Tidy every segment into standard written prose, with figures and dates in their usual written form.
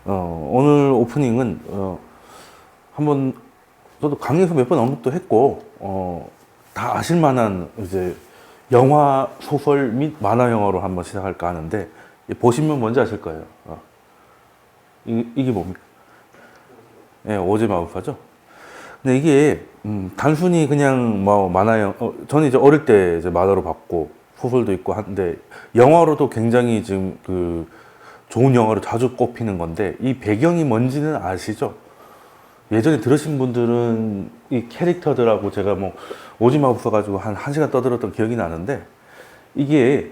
오늘 오프닝은 한번 저도 강의에서 몇 번 언급도 했고 다 아실 만한 이제 영화 소설 및 만화 영화로 한번 시작할까 하는데 보시면 뭔지 아실 거예요. 이게 뭡니까? 예, 오즈 마우스죠. 근데 이게 단순히 그냥 뭐 만화 저는 이제 어릴 때 이제 만화로 봤고 소설도 있고 한데 영화로도 굉장히 지금 그 좋은 영화로 자주 꼽히는 건데 이 배경이 뭔지는 아시죠? 예전에 들으신 분들은 이 캐릭터들하고 제가 뭐 오지마 붙어가지고 한 1시간 떠들었던 기억이 나는데 이게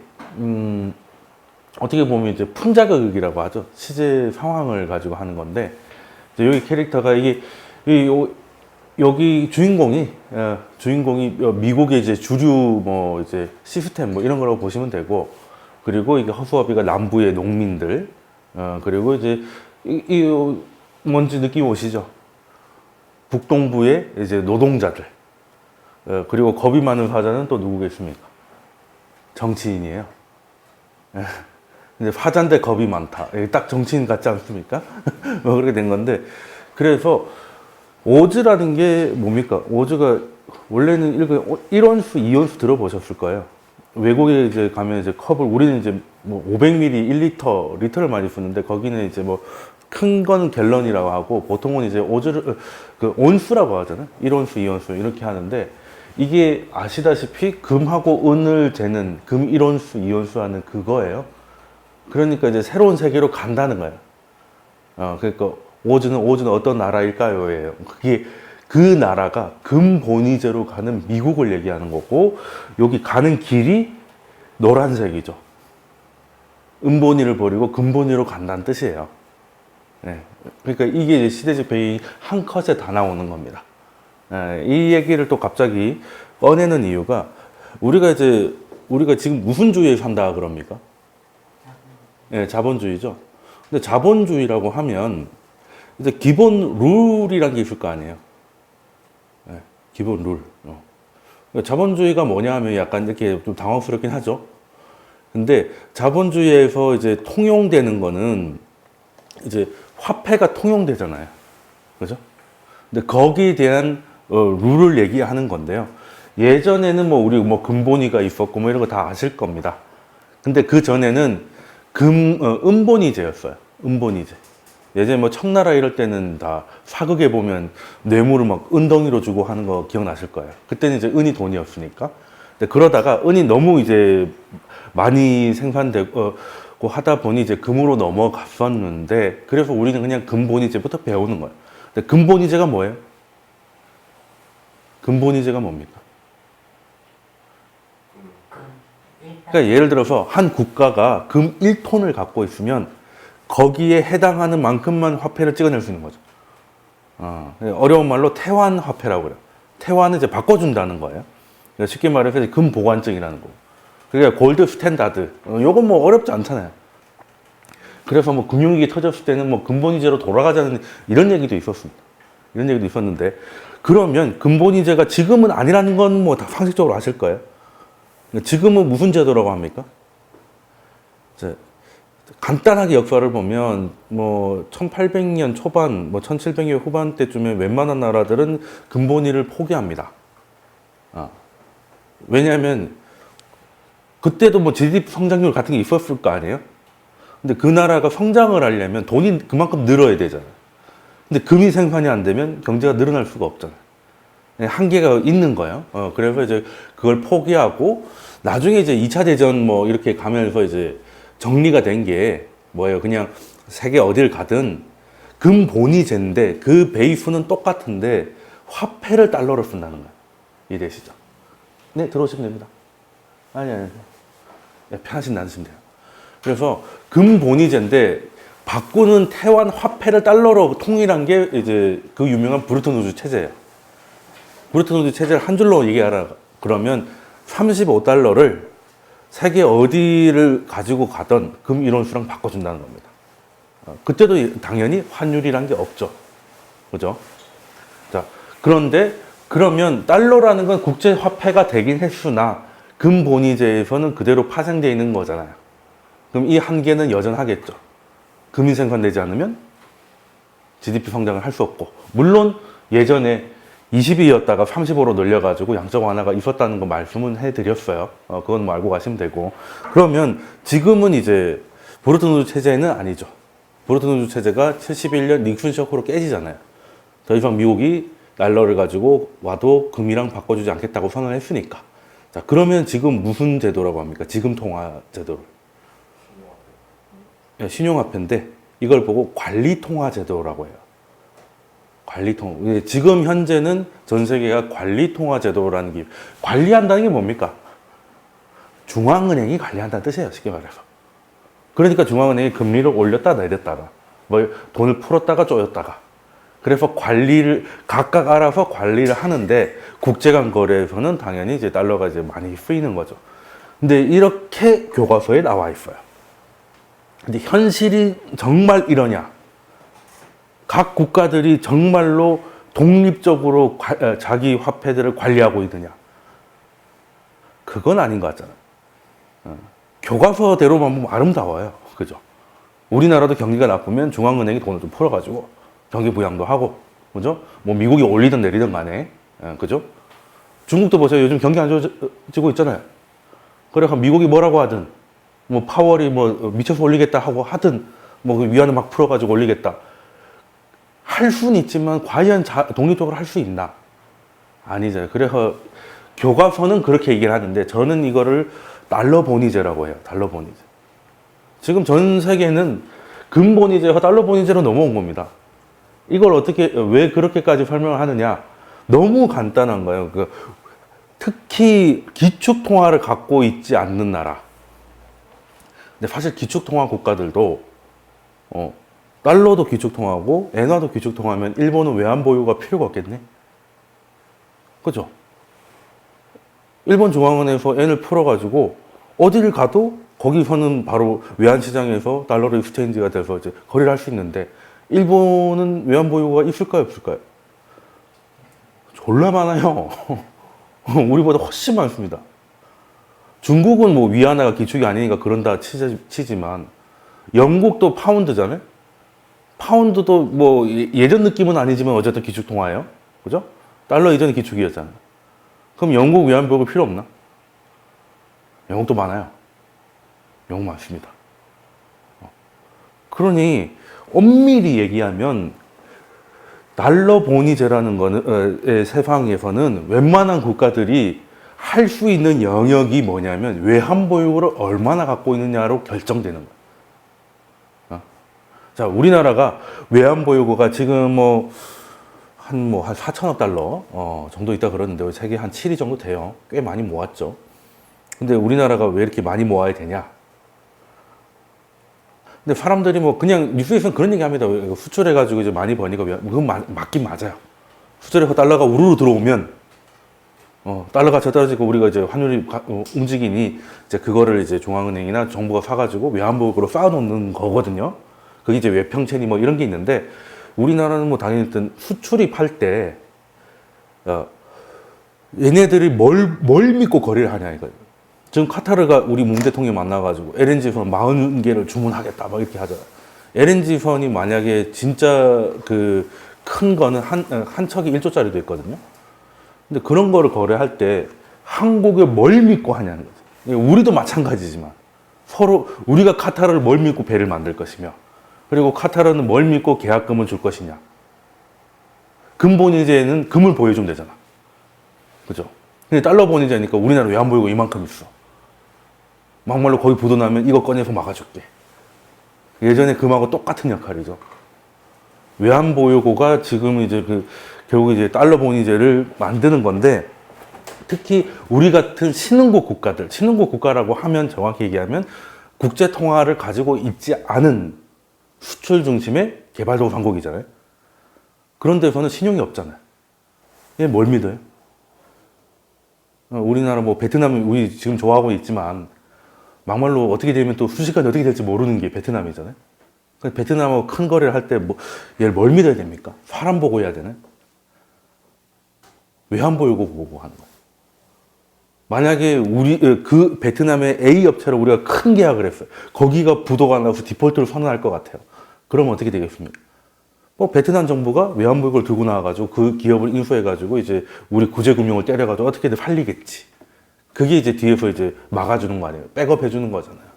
어떻게 보면 이제 풍자극이라고 하죠. 시제 상황을 가지고 하는 건데 이제 여기 캐릭터가 여기 주인공이 미국의 이제 주류 뭐 이제 시스템 뭐 이런 거라고 보시면 되고 그리고 이게 허수아비가 남부의 농민들 그리고 이제 뭔지 느낌 오시죠? 북동부의 이제 노동자들 그리고 겁이 많은 화자는 또 누구겠습니까? 정치인이에요. 근데 화자인데 겁이 많다. 딱 정치인 같지 않습니까? 뭐 그렇게 된 건데 그래서 오즈라는 게 뭡니까? 오즈가 원래는 1원수, 2원수 들어보셨을 거예요. 외국에 이제 가면 이제 컵을 우리는 이제 뭐 500ml, 1리터, 리터를 많이 쓰는데 거기는 이제 뭐 큰 건 갤런이라고 하고 보통은 이제 오즈를 그 온수라고 하잖아요. 1원수, 2원수 이렇게 하는데 이게 아시다시피 금하고 은을 재는 금 1원수, 2원수 하는 그거예요. 그러니까 이제 새로운 세계로 간다는 거예요. 그러니까 오즈는 어떤 나라일까요?예요. 그게 그 나라가 금본위제로 가는 미국을 얘기하는 거고 여기 가는 길이 노란색이죠. 은본위를 버리고 금본위로 간다는 뜻이에요. 네. 그러니까 이게 시대적 배경이 한 컷에 다 나오는 겁니다. 네. 이 얘기를 또 갑자기 꺼내는 이유가 우리가 지금 무슨 주의에 산다 그럽니까? 네, 자본주의죠. 근데 자본주의라고 하면 이제 기본 룰이란 게 있을 거 아니에요. 네, 기본 룰. 그러니까 자본주의가 뭐냐 하면 약간 이렇게 좀 당황스럽긴 하죠. 근데 자본주의에서 이제 통용되는 거는 이제 화폐가 통용되잖아요. 그죠? 근데 거기에 대한 룰을 얘기하는 건데요. 예전에는 뭐 우리 뭐 금본위가 있었고 뭐 이런 거 다 아실 겁니다. 근데 그 전에는 은본위제였어요. 은본위제. 예전에 뭐 청나라 이럴 때는 다 사극에 보면 뇌물을 막 은덩이로 주고 하는 거 기억나실 거예요. 그때는 이제 은이 돈이었으니까. 근데 그러다가 은이 너무 이제 많이 생산되고 하다 보니 이제 금으로 넘어갔었는데 그래서 우리는 그냥 금본위제부터 배우는 거예요. 근데 금본위제가 뭐예요? 금본위제가 뭡니까? 그러니까 예를 들어서 한 국가가 금 1톤을 갖고 있으면 거기에 해당하는 만큼만 화폐를 찍어낼 수 있는 거죠. 어려운 말로 태환 화폐라고 그래요. 태환은 이제 바꿔준다는 거예요. 그러니까 쉽게 말해서 금 보관증이라는 거고. 그러니까 골드 스탠다드. 요건 뭐 어렵지 않잖아요. 그래서 뭐 금융위기 터졌을 때는 뭐 금본위제로 돌아가자는 이런 얘기도 있었습니다. 이런 얘기도 있었는데 그러면 금본위제가 지금은 아니라는 건 뭐 다 상식적으로 아실 거예요. 지금은 무슨 제도라고 합니까? 간단하게 역사를 보면 뭐 1800년 초반, 뭐 1700년 후반 때쯤에 웬만한 나라들은 금본위를 포기합니다. 왜냐하면 그때도 뭐 GDP 성장률 같은 게 있었을 거 아니에요? 근데 그 나라가 성장을 하려면 돈이 그만큼 늘어야 되잖아요. 근데 금이 생산이 안 되면 경제가 늘어날 수가 없잖아요. 한계가 있는 거예요. 그래서 이제 그걸 포기하고 나중에 이제 2차 대전 뭐 이렇게 가면서 이제 정리가 된 게 뭐예요? 그냥 세계 어딜 가든 금본위제인데 그 베이스는 똑같은데 화폐를 달러로 쓴다는 거예요. 이해되시죠? 네, 들어오시면 됩니다. 아니. 네, 편하신 나누시면 돼요. 그래서 금본위제인데 바꾸는 태환 화폐를 달러로 통일한 게 이제 그 유명한 브레튼-우즈 체제예요. 브레튼-우즈 체제를 한 줄로 얘기하라 그러면 35달러를 세계 어디를 가지고 가던 금 1원수랑 바꿔준다는 겁니다. 그때도 당연히 환율이란 게 없죠. 그죠? 자, 그런데 그러면 달러라는 건 국제 화폐가 되긴 했으나 금본위제에서는 그대로 파생되어 있는 거잖아요. 그럼 이 한계는 여전하겠죠. 금이 생산되지 않으면 GDP 성장을 할 수 없고, 물론 예전에 20이었다가 35로 늘려가지고 양적 완화가 있었다는 거 말씀은 해드렸어요. 그건 뭐 알고 가시면 되고. 그러면 지금은 이제 브로트누드 체제는 아니죠. 브로트누드 체제가 71년 닉슨 쇼크로 깨지잖아요. 더 이상 미국이 달러를 가지고 와도 금이랑 바꿔주지 않겠다고 선언했으니까. 자, 그러면 지금 무슨 제도라고 합니까? 지금 통화 제도를. 신용화폐인데 이걸 보고 관리통화제도라고 해요. 관리통. 지금 현재는 전 세계가 관리통화제도라는 게, 관리한다는 게 뭡니까? 중앙은행이 관리한다는 뜻이에요. 쉽게 말해서. 그러니까 중앙은행이 금리를 올렸다 내렸다가, 뭐 돈을 풀었다가 쪼였다가. 그래서 관리를 각각 알아서 관리를 하는데, 국제간 거래에서는 당연히 이제 달러가 이제 많이 쓰이는 거죠. 근데 이렇게 교과서에 나와 있어요. 근데 현실이 정말 이러냐? 각 국가들이 정말로 독립적으로 자기 화폐들을 관리하고 있느냐? 그건 아닌 것 같잖아요. 교과서대로만 보면 아름다워요. 그죠? 우리나라도 경기가 나쁘면 중앙은행이 돈을 좀 풀어가지고 경기 부양도 하고, 그죠? 뭐 미국이 올리든 내리든 간에, 그죠? 중국도 보세요. 요즘 경기 안 좋아지고 있잖아요. 그래서 미국이 뭐라고 하든, 뭐 파월이 뭐 미쳐서 올리겠다 하고 하든, 뭐 위안을 막 풀어가지고 올리겠다. 할 수는 있지만 과연 독립적으로 할 수 있나? 아니죠. 그래서 교과서는 그렇게 얘기를 하는데 저는 이거를 달러 보니제라고 해요. 달러 보니제. 지금 전 세계는 금 보니제와 달러 보니제로 넘어온 겁니다. 이걸 어떻게, 왜 그렇게까지 설명을 하느냐? 너무 간단한 거예요. 특히 기축통화를 갖고 있지 않는 나라. 근데 사실 기축통화 국가들도, 달러도 기축통화고, 엔화도 기축통화면 일본은 외환 보유가 필요가 없겠네? 그죠? 일본 중앙은행에서 엔을 풀어가지고, 어디를 가도 거기서는 바로 외환시장에서 달러로 익스체인지가 돼서 이제 거래를 할 수 있는데, 일본은 외환 보유가 있을까요, 없을까요? 졸라 많아요. 우리보다 훨씬 많습니다. 중국은 뭐 위안화가 기축이 아니니까 그런다 치지만, 영국도 파운드잖아요? 파운드도 뭐 예전 느낌은 아니지만 어쨌든 기축통화예요. 그죠? 달러 이전이 기축이었잖아요. 그럼 영국 외환 보유가 필요 없나? 영국도 많아요. 영국 많습니다. 그러니 엄밀히 얘기하면 달러 보니제라는 거는 세상에서는 웬만한 국가들이 할 수 있는 영역이 뭐냐면 외환 보유를 얼마나 갖고 있느냐로 결정되는 거예요. 자, 우리나라가 외환 보유고가 지금 한 4천억 달러 정도 있다 그러는데 세계 한 7위 정도 돼요. 꽤 많이 모았죠. 근데 우리나라가 왜 이렇게 많이 모아야 되냐? 근데 사람들이 그냥 뉴스에서는 그런 얘기 합니다. 수출해가지고 이제 많이 버니까 그건 맞긴 맞아요. 수출해서 달러가 우르르 들어오면 달러 가치가 떨어지고 우리가 이제 환율이 움직이니 이제 그거를 이제 중앙은행이나 정부가 사가지고 외환보유고로 쌓아놓는 거거든요. 그게 이제 외평채니 이런 게 있는데 우리나라는 당연히 일단 수출입 할 때 얘네들이 뭘 믿고 거래를 하냐 이거예요. 지금 카타르가 우리 문 대통령이 만나가지고 LNG선 40개를 주문하겠다 이렇게 하잖아요. LNG선이 만약에 진짜 큰 거는 한 척이 1조짜리도 있거든요. 근데 그런 거를 거래할 때 한국에 뭘 믿고 하냐는 거죠. 우리도 마찬가지지만 서로 우리가 카타르를 뭘 믿고 배를 만들 것이며 그리고 카타르는 뭘 믿고 계약금을 줄 것이냐. 금본위제는 금을 보여주면 되잖아. 그죠? 근데 달러 본위제니까 우리나라 왜 안 보이고 이만큼 있어. 막말로 거기 부도나면 이거 꺼내서 막아줄게. 예전에 금하고 똑같은 역할이죠. 외환보유고가 지금 이제 결국 이제 달러 본위제를 만드는 건데 특히 우리 같은 신흥국 국가들, 신흥국 국가라고 하면 정확히 얘기하면 국제 통화를 가지고 있지 않은 수출 중심의 개발도상국이잖아요. 그런 데서는 신용이 없잖아요. 얘 뭘 믿어요? 우리나라 베트남 우리 지금 좋아하고 있지만 막말로 어떻게 되면 또 순식간에 어떻게 될지 모르는 게 베트남이잖아요. 베트남하고 큰 거래를 할 때 얘를 뭘 믿어야 됩니까? 사람 보고 해야 되나요? 외환 보유고 보고 하는 거예요. 만약에 그 베트남의 A 업체로 우리가 큰 계약을 했어요. 거기가 부도가 나서 디폴트를 선언할 것 같아요. 그러면 어떻게 되겠습니까? 베트남 정부가 외환보유고를 들고 나와가지고 그 기업을 인수해가지고 이제 우리 구제금융을 때려가지고 어떻게든 팔리겠지. 그게 이제 뒤에서 이제 막아주는 거 아니에요. 백업 해주는 거잖아요.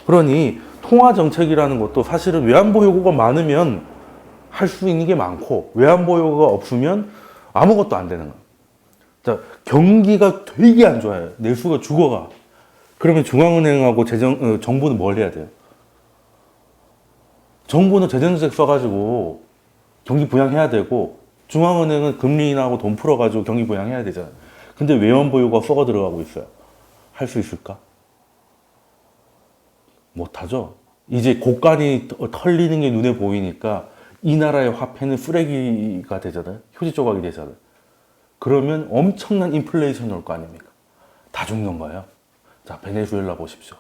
그러니 통화정책이라는 것도 사실은 외환보유고가 많으면 할 수 있는 게 많고 외환보유고가 없으면 아무것도 안 되는 거예요. 자, 경기가 되게 안 좋아요. 내수가 죽어가. 그러면 중앙은행하고 정부는 뭘 해야 돼요? 정부는 재정정책 써가지고 경기 부양해야 되고 중앙은행은 금리 인하고 돈 풀어가지고 경기 부양해야 되잖아요. 근데 외환보유고가 썩어 들어가고 있어요. 할 수 있을까? 못하죠. 이제 고간이 털리는 게 눈에 보이니까 이 나라의 화폐는 쓰레기가 되잖아요. 휴지 조각이 되잖아요. 그러면 엄청난 인플레이션이 올 거 아닙니까? 다 죽는 거예요. 자, 베네수엘라 보십시오.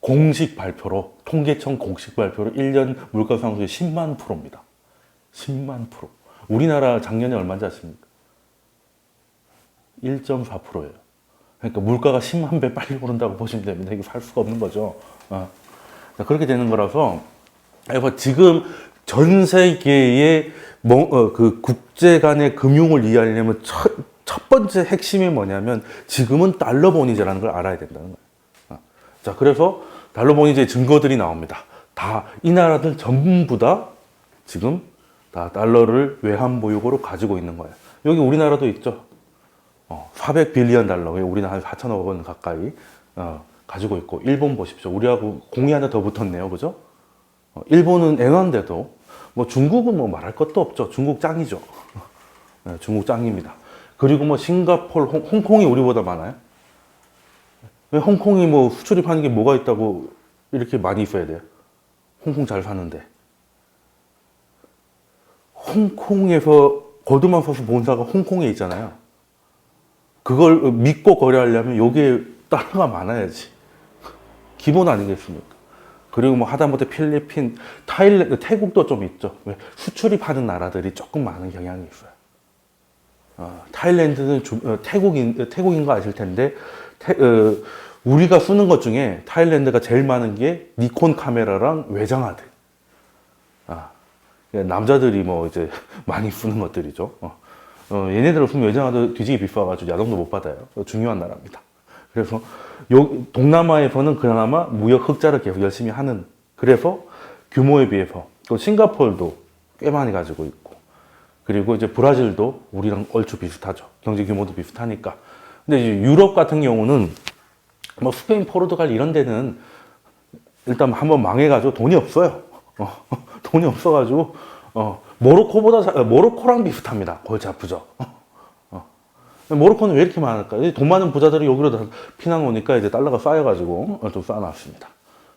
공식 발표로, 통계청 공식 발표로 1년 물가 상승률이 10만 %입니다. 10만 %. 우리나라 작년에 얼마인지 아십니까? 1.4%예요. 그러니까 물가가 10만 배 빨리 오른다고 보시면 됩니다. 이게 살 수가 없는 거죠. 자, 그렇게 되는 거라서, 지금 전 세계의 그 국제 간의 금융을 이해하려면 첫 번째 핵심이 뭐냐면 지금은 달러 본위제라는 걸 알아야 된다는 거예요. 자, 그래서 달러 본위제 증거들이 나옵니다. 다 이 나라들 전부 다 지금 다 달러를 외환 보유고로 가지고 있는 거예요. 여기 우리나라도 있죠. 400빌리언 달러, 우리는 한 4천억 원 가까이 가지고 있고, 일본 보십시오. 우리하고 공이 하나 더 붙었네요, 그죠? 일본은 애완데도 뭐 중국은 뭐 말할 것도 없죠. 중국 짱이죠. 네, 중국 짱입니다. 그리고 뭐 싱가포르, 홍콩이 우리보다 많아요. 왜 홍콩이 뭐 수출입하는 게 뭐가 있다고 이렇게 많이 있어야 돼요? 홍콩 잘 사는데. 홍콩에서 골드만삭스 본사가 홍콩에 있잖아요. 그걸 믿고 거래하려면 여기에 달러가 많아야지. 기본 아니겠습니까? 그리고 뭐 하다못해 필리핀, 타일랜드, 태국도 좀 있죠. 왜? 수출입하는 나라들이 조금 많은 경향이 있어요. 타일랜드는 태국인 거 아실 텐데, 우리가 쓰는 것 중에 타일랜드가 제일 많은 게 니콘 카메라랑 외장하드. 남자들이 뭐 이제 많이 쓰는 것들이죠. 얘네들 없으면 외장하드 뒤지기 비싸가지고 야동도 못 받아요. 중요한 나라입니다. 그래서 동남아에서는 그나마 무역 흑자를 계속 열심히 하는, 그래서 규모에 비해서 또 싱가포르도 꽤 많이 가지고 있고, 그리고 이제 브라질도 우리랑 얼추 비슷하죠. 경제 규모도 비슷하니까. 근데 이제 유럽 같은 경우는 뭐 스페인, 포르투갈 이런 데는 일단 한번 망해가지고 돈이 없어요. 돈이 없어가지고 모로코랑 비슷합니다. 골치 아프죠. 모로코는 왜 이렇게 많을까? 돈 많은 부자들이 여기로 다 피난 오니까 이제 달러가 쌓여가지고 좀 쌓아놨습니다.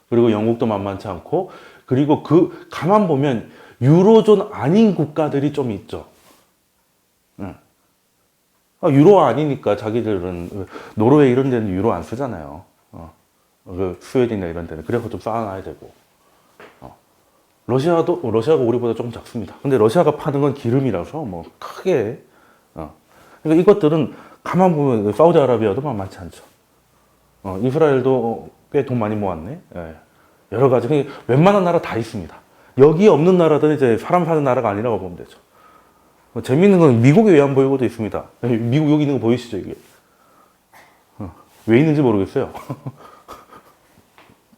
그리고 영국도 만만치 않고, 그리고 가만 보면 유로존 아닌 국가들이 좀 있죠. 유로 아니니까 자기들은, 노르웨이 이런 데는 유로 안 쓰잖아요. 스웨덴이나 이런 데는. 그래서 좀 쌓아놔야 되고. 러시아가 우리보다 조금 작습니다. 근데 러시아가 파는 건 기름이라서 뭐 크게, 그러니까 이것들은 가만 보면 사우디아라비아도 만만치 않죠. 이스라엘도 꽤 돈 많이 모았네. 예. 여러 가지. 웬만한 나라 다 있습니다. 여기 없는 나라들은 이제 사람 사는 나라가 아니라고 보면 되죠. 재밌는 건 미국의 외환보유고도 있습니다. 미국 여기 있는 거 보이시죠, 이게? 왜 있는지 모르겠어요.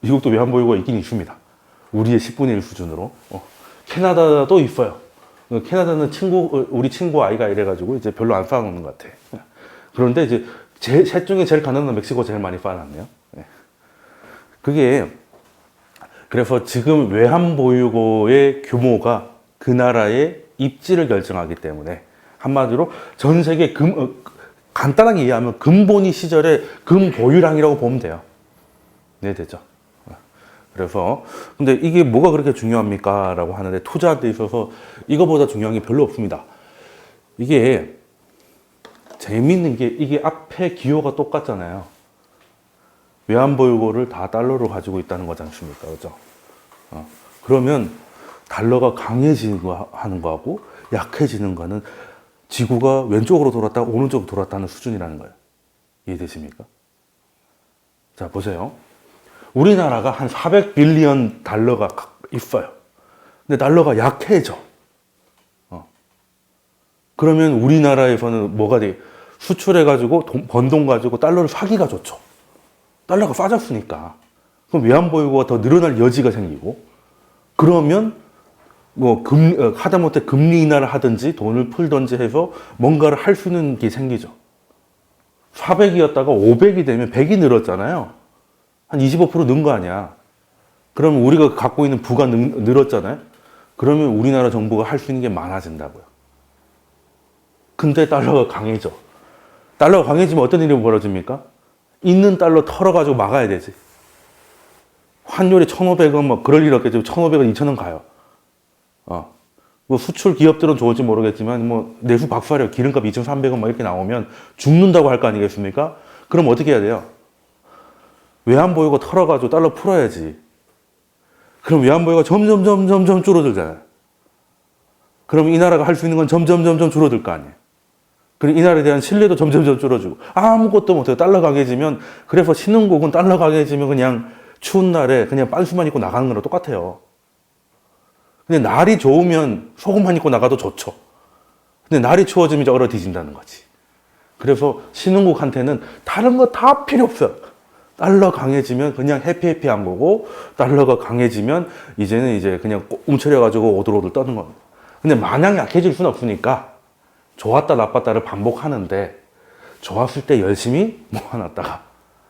미국도 외환보유고가 있긴 있습니다. 우리의 10분의 1 수준으로. 캐나다도 있어요. 캐나다는 우리 친구 아이가 이래가지고 이제 별로 안 쌓아놓는 것 같아. 그런데 이제 셋 중에 제일 가난한 멕시코 제일 많이 쌓아놨네요. 그게, 그래서 지금 외환보유고의 규모가 그 나라의 입지를 결정하기 때문에, 한마디로 전 세계 간단하게 이해하면 금본위 시절의 금보유량이라고 보면 돼요. 네, 되죠. 그래서, 근데 이게 뭐가 그렇게 중요합니까? 라고 하는데, 투자할 때 있어서 이거보다 중요한 게 별로 없습니다. 이게 재밌는 게, 이게 앞에 기호가 똑같잖아요. 외환보유고를 다 달러로 가지고 있다는 거지 않습니까? 그죠? 그러면 달러가 강해지는 거 하는 거하고 약해지는 거는 지구가 왼쪽으로 돌았다 오른쪽으로 돌았다는 수준이라는 거예요. 이해되십니까? 자, 보세요. 우리나라가 한 400빌리언 달러가 있어요. 근데 달러가 약해져. 그러면 우리나라에서는 뭐가 돼? 수출해가지고 번 돈 가지고 달러를 사기가 좋죠. 달러가 싸졌으니까. 그럼 외환보유고가 더 늘어날 여지가 생기고, 그러면 뭐 하다못해 금리 인하를 하든지 돈을 풀든지 해서 뭔가를 할 수 있는 게 생기죠. 400이었다가 500이 되면 100이 늘었잖아요. 한 25% 는 거 아니야. 그러면 우리가 갖고 있는 부가 늘었잖아요. 그러면 우리나라 정부가 할 수 있는 게 많아진다고요. 근데 달러가 강해져. 달러가 강해지면 어떤 일이 벌어집니까? 있는 달러 털어가지고 막아야 되지. 환율이 1,500원, 뭐, 그럴 일 없겠죠. 1,500원, 2,000원 가요. 뭐, 수출 기업들은 좋을지 모르겠지만, 뭐, 내수 박살이요. 기름값 2,300원 막 이렇게 나오면 죽는다고 할 거 아니겠습니까? 그럼 어떻게 해야 돼요? 외환보유고 털어가지고 달러 풀어야지. 그럼 외환보유가 점점 줄어들잖아요. 그럼 이 나라가 할 수 있는 건 점점 줄어들 거 아니에요. 그리고 이 나라에 대한 신뢰도 점점 줄어들고 아무것도 못해요. 달러 강해지면, 그래서 신흥국은 달러 강해지면 그냥 추운 날에 그냥 빤스만 입고 나가는 거랑 똑같아요. 근데 날이 좋으면 속옷만 입고 나가도 좋죠. 근데 날이 추워지면 이제 얼어 뒤진다는 거지. 그래서 신흥국한테는 다른 거 다 필요 없어요. 달러 강해지면 그냥 해피한 거고, 달러가 강해지면 이제는 이제 그냥 움츠려가지고 오들오들 떠는 겁니다. 근데 마냥 약해질 수는 없으니까 좋았다 나빴다를 반복하는데, 좋았을 때 열심히 모아놨다가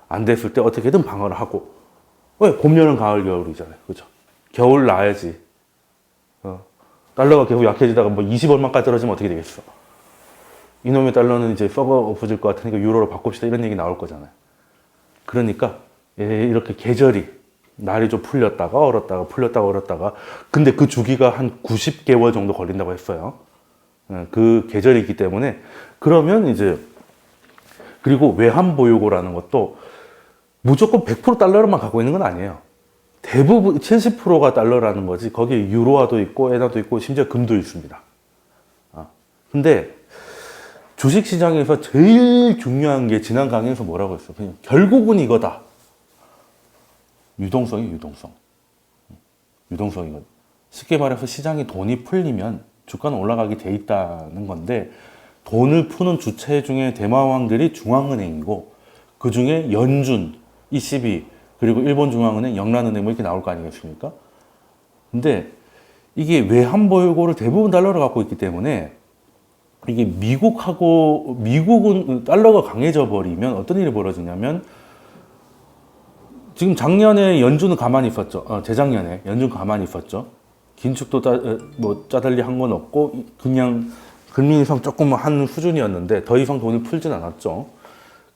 안 됐을 때 어떻게든 방어를 하고. 왜? 봄, 여름, 가을, 겨울이잖아요. 그죠? 겨울 나야지. 달러가 계속 약해지다가 뭐 20얼마까지 떨어지면 어떻게 되겠어? 이놈의 달러는 이제 썩어 없어질 것 같으니까 유로로 바꿉시다. 이런 얘기 나올 거잖아요. 그러니까 이렇게 계절이, 날이 좀 풀렸다가 얼었다가 풀렸다가 얼었다가, 근데 그 주기가 한 90개월 정도 걸린다고 했어요. 그 계절이 있기 때문에. 그러면 이제, 그리고 외환보유고라는 것도 무조건 100% 달러로만 갖고 있는 건 아니에요. 대부분 70%가 달러라는 거지. 거기에 유로화도 있고 엔화도 있고 심지어 금도 있습니다. 근데 주식시장에서 제일 중요한 게, 지난 강의에서 뭐라고 했어? 그냥 결국은 이거다. 유동성이거든. 쉽게 말해서 시장에 돈이 풀리면 주가는 올라가게 돼 있다는 건데, 돈을 푸는 주체 중에 대마왕들이 중앙은행이고, 그 중에 연준, ECB, 그리고 일본 중앙은행, 영란은행 뭐 이렇게 나올 거 아니겠습니까? 근데 이게 외환보유고를 대부분 달러로 갖고 있기 때문에, 이게 미국은 달러가 강해져 버리면 어떤 일이 벌어지냐면, 지금 작년에 연준은 가만히 있었죠. 재작년에 연준 가만히 있었죠. 긴축도 짜달리 한 건 없고, 그냥 금리 인상 조금 한 수준이었는데 더 이상 돈을 풀진 않았죠.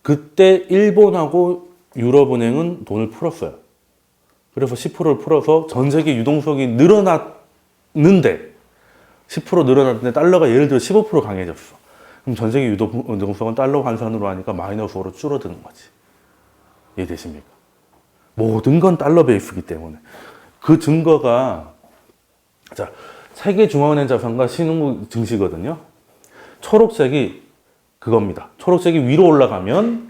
그때 일본하고 유럽은행은 돈을 풀었어요. 그래서 10%를 풀어서 전 세계 유동성이 늘어났는데, 10% 늘어났는데 달러가 예를 들어 15% 강해졌어. 그럼 전 세계 유동성은 달러 환산으로 하니까 마이너스 5로 줄어드는 거지. 이해되십니까? 모든 건 달러 베이스이기 때문에. 그 증거가, 자, 세계 중앙은행 자산과 신흥국 증시거든요. 초록색이 그겁니다. 초록색이 위로 올라가면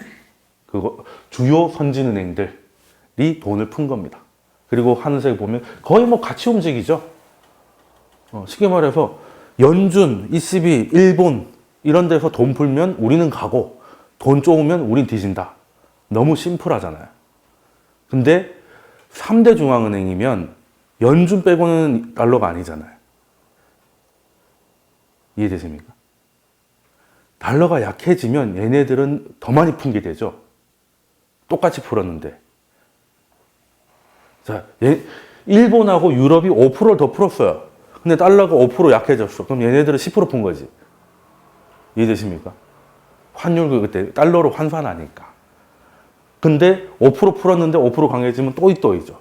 그거 주요 선진은행들이 돈을 푼 겁니다. 그리고 하늘색 보면 거의 뭐 같이 움직이죠. 쉽게 말해서 연준, ECB, 일본 이런 데서 돈 풀면 우리는 가고, 돈 쪼으면 우린 뒤진다. 너무 심플하잖아요. 근데 3대 중앙은행이면 연준 빼고는 달러가 아니잖아요. 이해되십니까? 달러가 약해지면 얘네들은 더 많이 푼 게 되죠. 똑같이 풀었는데. 자, 일본하고 유럽이 5%를 더 풀었어요. 근데 달러가 5% 약해졌어. 그럼 얘네들은 10% 푼 거지. 이해되십니까? 환율 그때 달러로 환산하니까. 근데 5% 풀었는데 5% 강해지면 또이죠.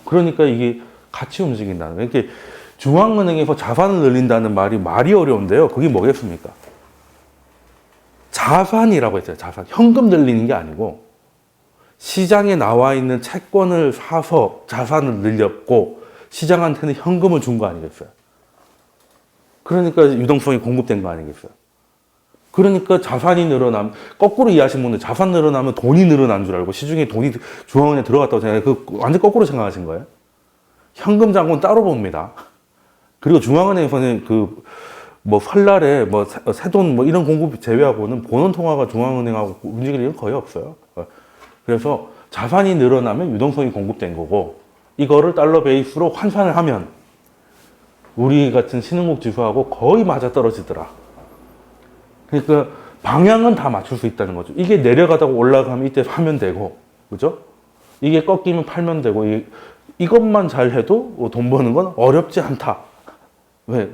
그러니까 이게 같이 움직인다는 거예요. 이렇게 중앙은행에서 자산을 늘린다는 말이 어려운데요. 그게 뭐겠습니까? 자산이라고 했어요. 자산. 현금 늘리는 게 아니고, 시장에 나와 있는 채권을 사서 자산을 늘렸고, 시장한테는 현금을 준 거 아니겠어요? 그러니까 유동성이 공급된 거 아니겠어요? 그러니까 자산이 늘어나면, 거꾸로 이해하신 분들, 자산 늘어나면 돈이 늘어난 줄 알고 시중에 돈이 중앙은행에 들어갔다고 생각해요. 그 완전 거꾸로 생각하신 거예요. 현금 잔고는 따로 봅니다. 그리고 중앙은행에서는 그 뭐 설날에 뭐 새돈 뭐 이런 공급 제외하고는 본원 통화가 중앙은행하고 움직일 일은 거의 없어요. 그래서 자산이 늘어나면 유동성이 공급된 거고, 이거를 달러 베이스로 환산을 하면 우리 같은 신흥국 지수하고 거의 맞아떨어지더라. 그러니까 방향은 다 맞출 수 있다는 거죠. 이게 내려가다가 올라가면 이때 사면 되고, 그죠? 이게 꺾이면 팔면 되고, 이것만 잘 해도 돈 버는 건 어렵지 않다. 왜?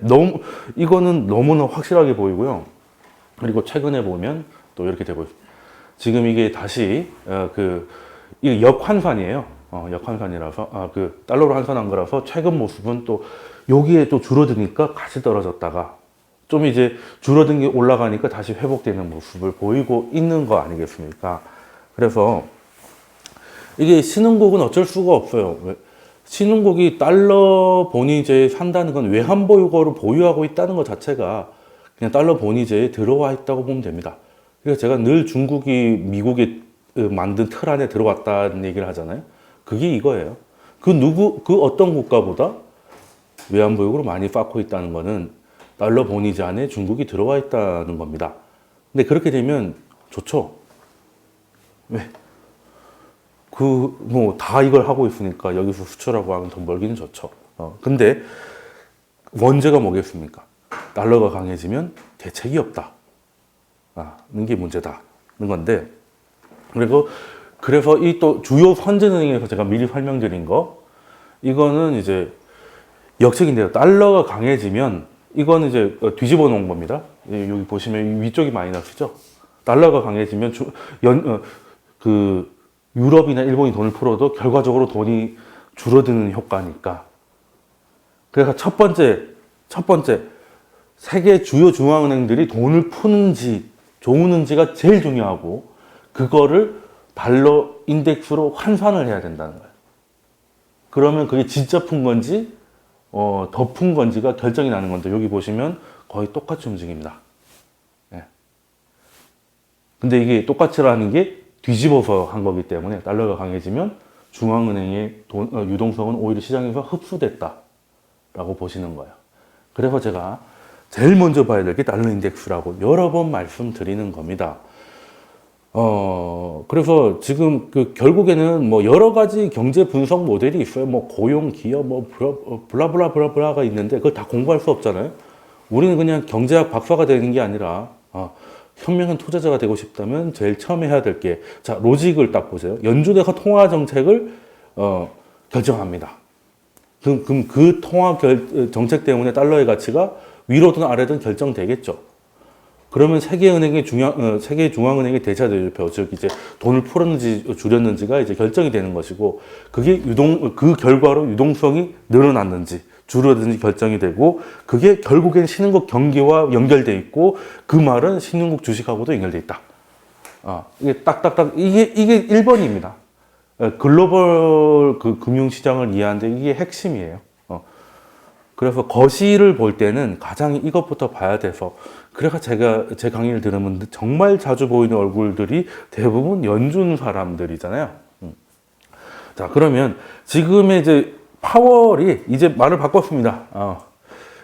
이거는 너무나 확실하게 보이고요. 그리고 최근에 보면 또 이렇게 되고 있습니다. 지금 이게 다시, 이게 역환산이에요. 역환산이라서, 달러로 환산한 거라서 최근 모습은 또 여기에 또 줄어드니까 같이 떨어졌다가 좀 이제 줄어든 게 올라가니까 다시 회복되는 모습을 보이고 있는 거 아니겠습니까? 그래서 이게 신흥국은 어쩔 수가 없어요. 신흥국이 달러 본위제에 산다는 건 외환보유고를 보유하고 있다는 것 자체가 그냥 달러 본위제에 들어와 있다고 보면 됩니다. 그래서 제가 늘 중국이 미국이 만든 틀 안에 들어왔다는 얘기를 하잖아요. 그게 이거예요. 그 어떤 국가보다 외환보유고를 많이 쌓고 있다는 거는 달러 본위제 안에 중국이 들어와 있다는 겁니다. 근데 그렇게 되면 좋죠. 왜? 다 이걸 하고 있으니까 여기서 수출하고 하면 돈 벌기는 좋죠. 근데 원죄가 뭐겠습니까? 달러가 강해지면 대책이 없다. 는 게 문제다는 건데, 그래서 이 또 주요 선진은행에서 제가 미리 설명드린 거, 이거는 이제 역책인데요. 달러가 강해지면 이거는 이제 뒤집어 놓은 겁니다. 여기 보시면 위쪽이 마이너스죠. 달러가 강해지면 유럽이나 일본이 돈을 풀어도 결과적으로 돈이 줄어드는 효과니까. 그래서 첫 번째, 세계 주요 중앙은행들이 돈을 푸는지, 조우는지가 제일 중요하고, 그거를 달러 인덱스로 환산을 해야 된다는 거예요. 그러면 그게 진짜 푼 건지, 더 푼 건지가 결정이 나는 건데, 여기 보시면 거의 똑같이 움직입니다. 예. 근데 이게 똑같이라는 게 뒤집어서 한 거기 때문에 달러가 강해지면 중앙은행의 유동성은 오히려 시장에서 흡수됐다라고 보시는 거예요. 그래서 제가 제일 먼저 봐야 될 게 달러 인덱스라고 여러 번 말씀드리는 겁니다. 그래서 지금 결국에는 뭐 여러 가지 경제 분석 모델이 있어요. 뭐 고용, 기업, 뭐 블라블라가 있는데 그걸 다 공부할 수 없잖아요. 우리는 그냥 경제학 박사가 되는 게 아니라, 현명한 투자자가 되고 싶다면 제일 처음에 해야 될 게, 자, 로직을 딱 보세요. 연준에서 통화 정책을 결정합니다. 그럼 그 통화 정책 때문에 달러의 가치가 위로든 아래든 결정되겠죠. 그러면 세계 중앙은행의 대차대조표, 즉 이제 돈을 풀었는지 줄였는지가 이제 결정이 되는 것이고, 그 결과로 유동성이 늘어났는지 줄어든지 결정이 되고, 그게 결국엔 신흥국 경기와 연결돼 있고, 그 말은 신흥국 주식하고도 연결돼 있다. 이게 딱딱딱, 이게 1번입니다. 글로벌 금융시장을 이해하는데 이게 핵심이에요. 그래서 거시를 볼 때는 가장 이것부터 봐야 돼서, 그래서 제가 제 강의를 들으면 정말 자주 보이는 얼굴들이 대부분 연준 사람들이잖아요. 자, 그러면 지금의 이제 파월이 이제 말을 바꿨습니다.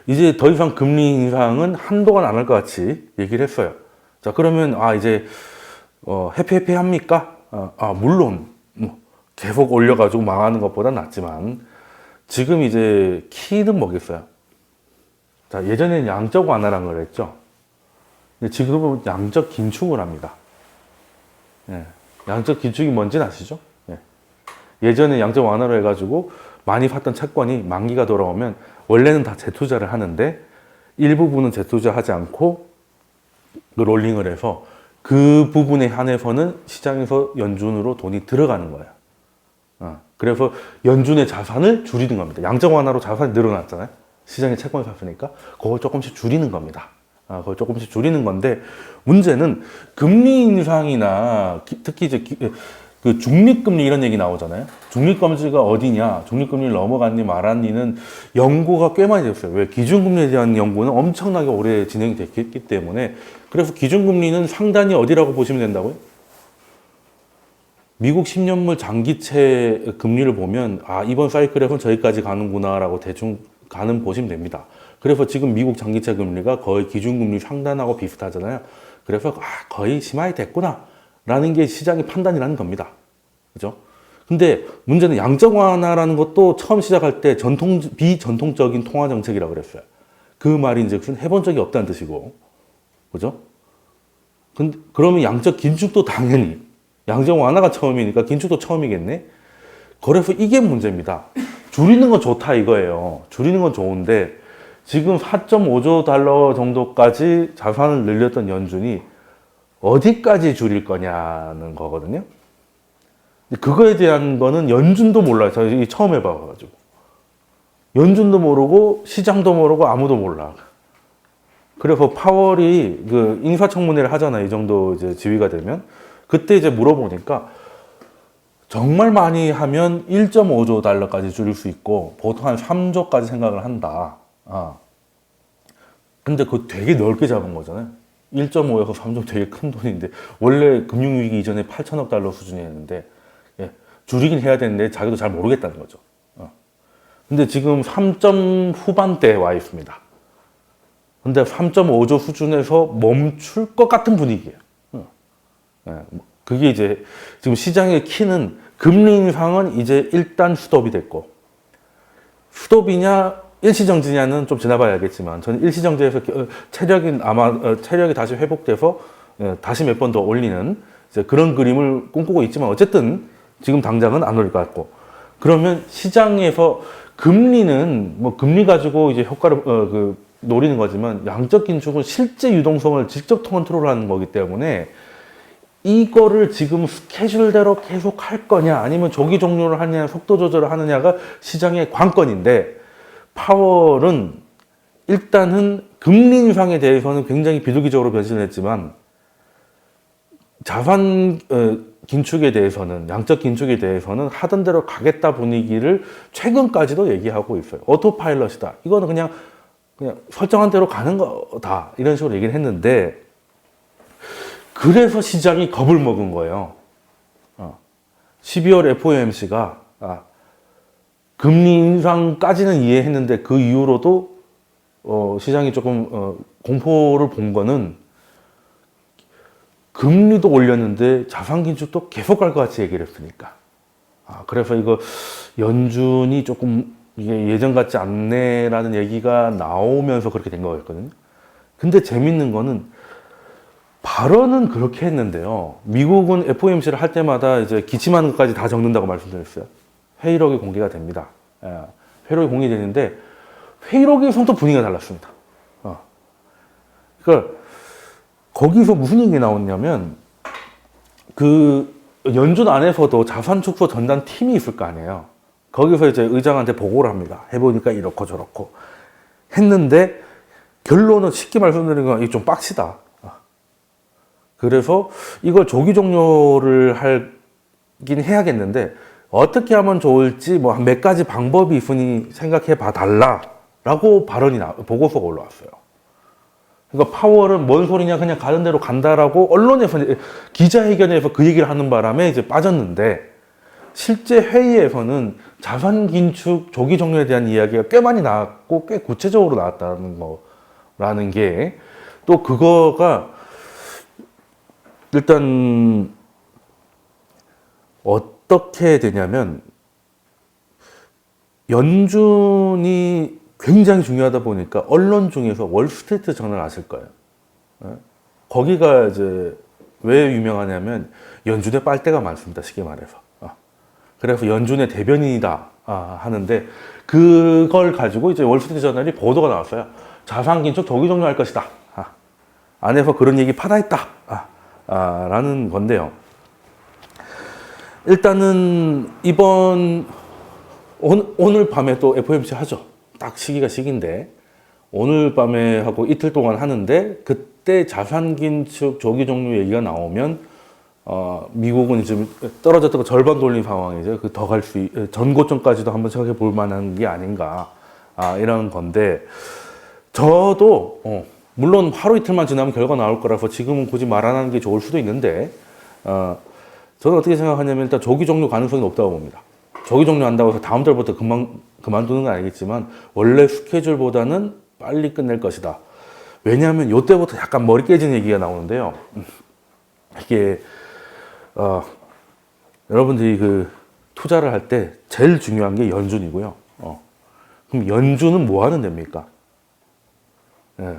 이제 더 이상 금리 인상은 한동안 안 할 것 같이 얘기를 했어요. 자, 그러면 이제 해피합니까? 물론 계속 올려가지고 망하는 것보다 낫지만, 지금 이제 키는 뭐겠어요? 자, 예전에는 양적 완화란 걸 했죠. 근데 지금은 양적 긴축을 합니다. 예, 양적 긴축이 뭔지는 아시죠? 예. 예전에 양적 완화를 해가지고 많이 샀던 채권이 만기가 돌아오면 원래는 다 재투자를 하는데 일부분은 재투자하지 않고 롤링을 해서 그 부분에 한해서는 시장에서 연준으로 돈이 들어가는 거예요. 그래서 연준의 자산을 줄이는 겁니다. 양적 완화로 자산이 늘어났잖아요. 시장에 채권을 샀으니까 그걸 조금씩 줄이는 겁니다. 그걸 조금씩 줄이는 건데, 문제는 금리 인상이나 특히 이제 그 중립금리 이런 얘기 나오잖아요. 중립금리가 어디냐, 중립금리를 넘어갔니 말았니는 연구가 꽤 많이 됐어요. 왜? 기준금리에 대한 연구는 엄청나게 오래 진행이 됐기 때문에. 그래서 기준금리는 상단이 어디라고 보시면 된다고요? 미국 10년물 장기채 금리를 보면 아 이번 사이클에서는 저기까지 가는구나라고 대충 가는 보시면 됩니다. 그래서 지금 미국 장기채 금리가 거의 기준금리 상단하고 비슷하잖아요. 그래서 아 거의 심하게 됐구나 라는 게 시장의 판단이라는 겁니다. 그죠? 근데 문제는 양적 완화라는 것도 처음 시작할 때 비전통적인 통화 정책이라고 그랬어요. 그 말이 이제 해본 적이 없다는 뜻이고, 그죠? 근데 그러면 양적 긴축도 당연히 양적 완화가 처음이니까 긴축도 처음이겠네. 그래서 이게 문제입니다. 줄이는 건 좋다 이거예요. 줄이는 건 좋은데 지금 4.5조 달러 정도까지 자산을 늘렸던 연준이 어디까지 줄일 거냐는 거거든요. 그거에 대한 거는 연준도 몰라요. 저 처음 해봐가지고. 연준도 모르고 시장도 모르고 아무도 몰라. 그래서 파월이 그 인사청문회를 하잖아요. 이 정도 이제 지위가 되면. 그때 이제 물어보니까 정말 많이 하면 1.5조 달러까지 줄일 수 있고 보통 한 3조까지 생각을 한다. 근데 그거 되게 넓게 잡은 거잖아요. 1.5에서 3조 되게 큰 돈인데 원래 금융위기 이전에 8천억 달러 수준이었는데 줄이긴 해야 되는데 자기도 잘 모르겠다는 거죠. 근데 지금 3점 후반대에 와 있습니다. 근데 3.5조 수준에서 멈출 것 같은 분위기예요. 그게 이제 지금 시장의 키는 금리 인상은 이제 일단 스톱이 됐고 스톱이냐 일시정지냐는 좀 지나봐야 겠지만 저는 일시정지에서 체력이 다시 회복돼서 다시 몇 번 더 올리는 이제 그런 그림을 꿈꾸고 있지만 어쨌든 지금 당장은 안 올릴 것 같고 그러면 시장에서 금리는 뭐 금리 가지고 이제 효과를 노리는 거지만 양적 긴축은 실제 유동성을 직접 컨트롤하는 거기 때문에 이거를 지금 스케줄대로 계속 할 거냐 아니면 조기 종료를 하느냐 속도 조절을 하느냐가 시장의 관건인데 파월은 일단은 금리 인상에 대해서는 굉장히 비둘기적으로 변신을 했지만 자산 긴축에 대해서는 양적 긴축에 대해서는 하던 대로 가겠다 분위기를 최근까지도 얘기하고 있어요. 오토파일럿이다. 이거는 그냥 설정한 대로 가는 거다. 이런 식으로 얘기를 했는데 그래서 시장이 겁을 먹은 거예요. 12월 FOMC가 금리 인상까지는 이해했는데 그 이후로도 시장이 조금 공포를 본 거는 금리도 올렸는데 자산 긴축도 계속 갈 것 같이 얘기를 했으니까. 그래서 이거 연준이 조금 이게 예전 같지 않네라는 얘기가 나오면서 그렇게 된 거였거든요. 근데 재밌는 거는 발언은 그렇게 했는데요. 미국은 FOMC를 할 때마다 이제 기침하는 것까지 다 적는다고 말씀드렸어요. 회의록이 공개가 됩니다. 회의록이 공개되는데 회의록에서는 또 분위기가 달랐습니다. 그러니까 거기서 무슨 얘기가 나왔냐면 그 연준 안에서도 자산 축소 전담 팀이 있을 거 아니에요. 거기서 이제 의장한테 보고를 합니다. 해보니까 이렇고 저렇고 했는데 결론은 쉽게 말씀드리는 건 이게 좀 빡치다. 그래서 이걸 조기 종료를 하긴 해야겠는데 어떻게 하면 좋을지 뭐 몇 가지 방법이 있으니 생각해 봐 달라라고 보고서가 올라왔어요. 그러니까 파월은 뭔 소리냐 그냥 가는 대로 간다라고 언론에서 기자회견에서 그 얘기를 하는 바람에 이제 빠졌는데 실제 회의에서는 자산 긴축 조기 종료에 대한 이야기가 꽤 많이 나왔고 꽤 구체적으로 나왔다는 거라는 게 또 그거가 일단 어떻게 되냐면 연준이 굉장히 중요하다 보니까 언론 중에서 월스트리트 저널 아실 거예요. 거기가 이제 왜 유명하냐면 연준의 빨대가 많습니다. 쉽게 말해서. 그래서 연준의 대변인이다 하는데 그걸 가지고 이제 월스트리트 저널이 보도가 나왔어요. 자산 긴축 조기 종료할 것이다. 안에서 그런 얘기 파다했다. 라는 건데요. 일단은 오늘 밤에 또 FOMC 하죠. 딱 시기인데 오늘 밤에 하고 이틀 동안 하는데 그때 자산 긴축 조기 종료 얘기가 나오면 미국은 지금 떨어졌다가 절반 돌린 상황이죠. 그 더 갈 전고점까지도 한번 생각해 볼 만한 게 아닌가 이런 건데 저도 물론 하루 이틀만 지나면 결과 나올 거라서 지금은 굳이 말 안 하는 게 좋을 수도 있는데 저는 어떻게 생각하냐면 일단 조기 종료 가능성이 높다고 봅니다. 조기 종료한다고 해서 다음 달부터 그만두는 건 아니겠지만 원래 스케줄보다는 빨리 끝낼 것이다. 왜냐하면 이때부터 약간 머리 깨지는 얘기가 나오는데요. 이게 여러분들이 그 투자를 할 때 제일 중요한 게 연준이고요. 그럼 연준은 뭐 하는 데입니까? 예.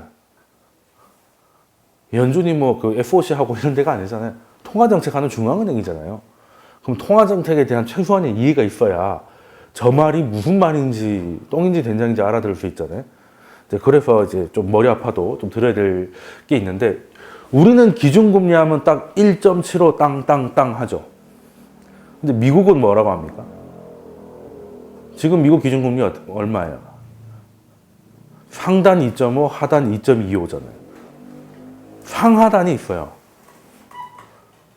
연준이 뭐 그 FOC 하고 이런 데가 아니잖아요. 통화정책하는 중앙은행이잖아요. 그럼 통화정책에 대한 최소한의 이해가 있어야 저 말이 무슨 말인지 똥인지 된장인지 알아들을 수 있잖아요. 그래서 이제 좀 머리 아파도 좀 들어야 될 게 있는데 우리는 기준금리 하면 딱 1.75 땅땅땅 하죠. 근데 미국은 뭐라고 합니까? 지금 미국 기준금리 얼마예요? 상단 2.5, 하단 2.25잖아요. 상하단이 있어요.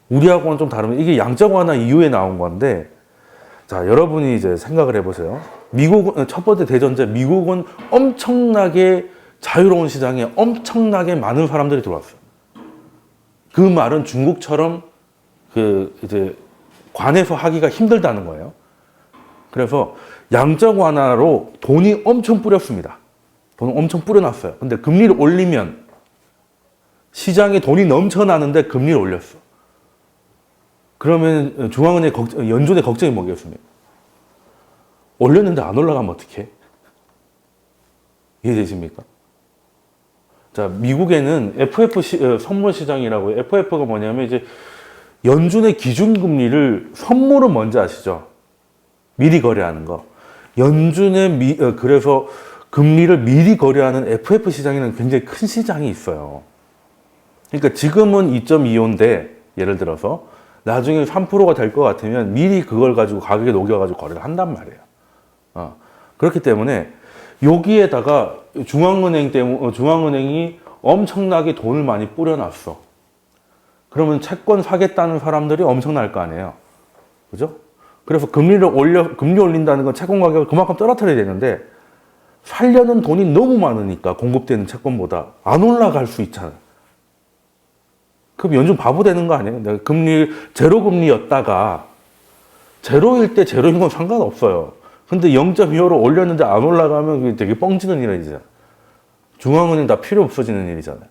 우리하고는 좀 다르면 이게 양적 완화 이후에 나온 건데 자, 여러분이 이제 생각을 해보세요. 미국은 첫 번째 대전제 미국은 엄청나게 자유로운 시장에 엄청나게 많은 사람들이 들어왔어요. 그 말은 중국처럼 그 이제 관에서 하기가 힘들다는 거예요. 그래서 양적 완화로 돈이 엄청 뿌렸습니다. 돈을 엄청 뿌려놨어요. 근데 금리를 올리면 시장에 돈이 넘쳐나는데 금리를 올렸어. 그러면 중앙은행 연준의 걱정이 뭐겠습니까? 올렸는데 안 올라가면 어떡해? 이해되십니까? 자, 미국에는 선물 시장이라고 해요. FF가 뭐냐면 이제 연준의 기준금리를 선물은 뭔지 아시죠? 미리 거래하는 거. 연준의 그래서 금리를 미리 거래하는 FF 시장에는 굉장히 큰 시장이 있어요. 그러니까 지금은 2.25인데 예를 들어서 나중에 3%가 될 것 같으면 미리 그걸 가지고 가격에 녹여가지고 거래를 한단 말이에요. 그렇기 때문에 여기에다가 중앙은행이 엄청나게 돈을 많이 뿌려놨어. 그러면 채권 사겠다는 사람들이 엄청날 거 아니에요. 그죠? 그래서 금리 올린다는 건 채권 가격을 그만큼 떨어뜨려야 되는데 살려는 돈이 너무 많으니까 공급되는 채권보다 안 올라갈 수 있잖아요. 그럼 연준 바보 되는 거 아니에요? 내가 제로 금리였다가 제로일 때 제로인 건 상관없어요. 근데 0.25로 올렸는데 안 올라가면 그게 되게 뻥지는 일이잖아요. 중앙은행 다 필요 없어지는 일이잖아요.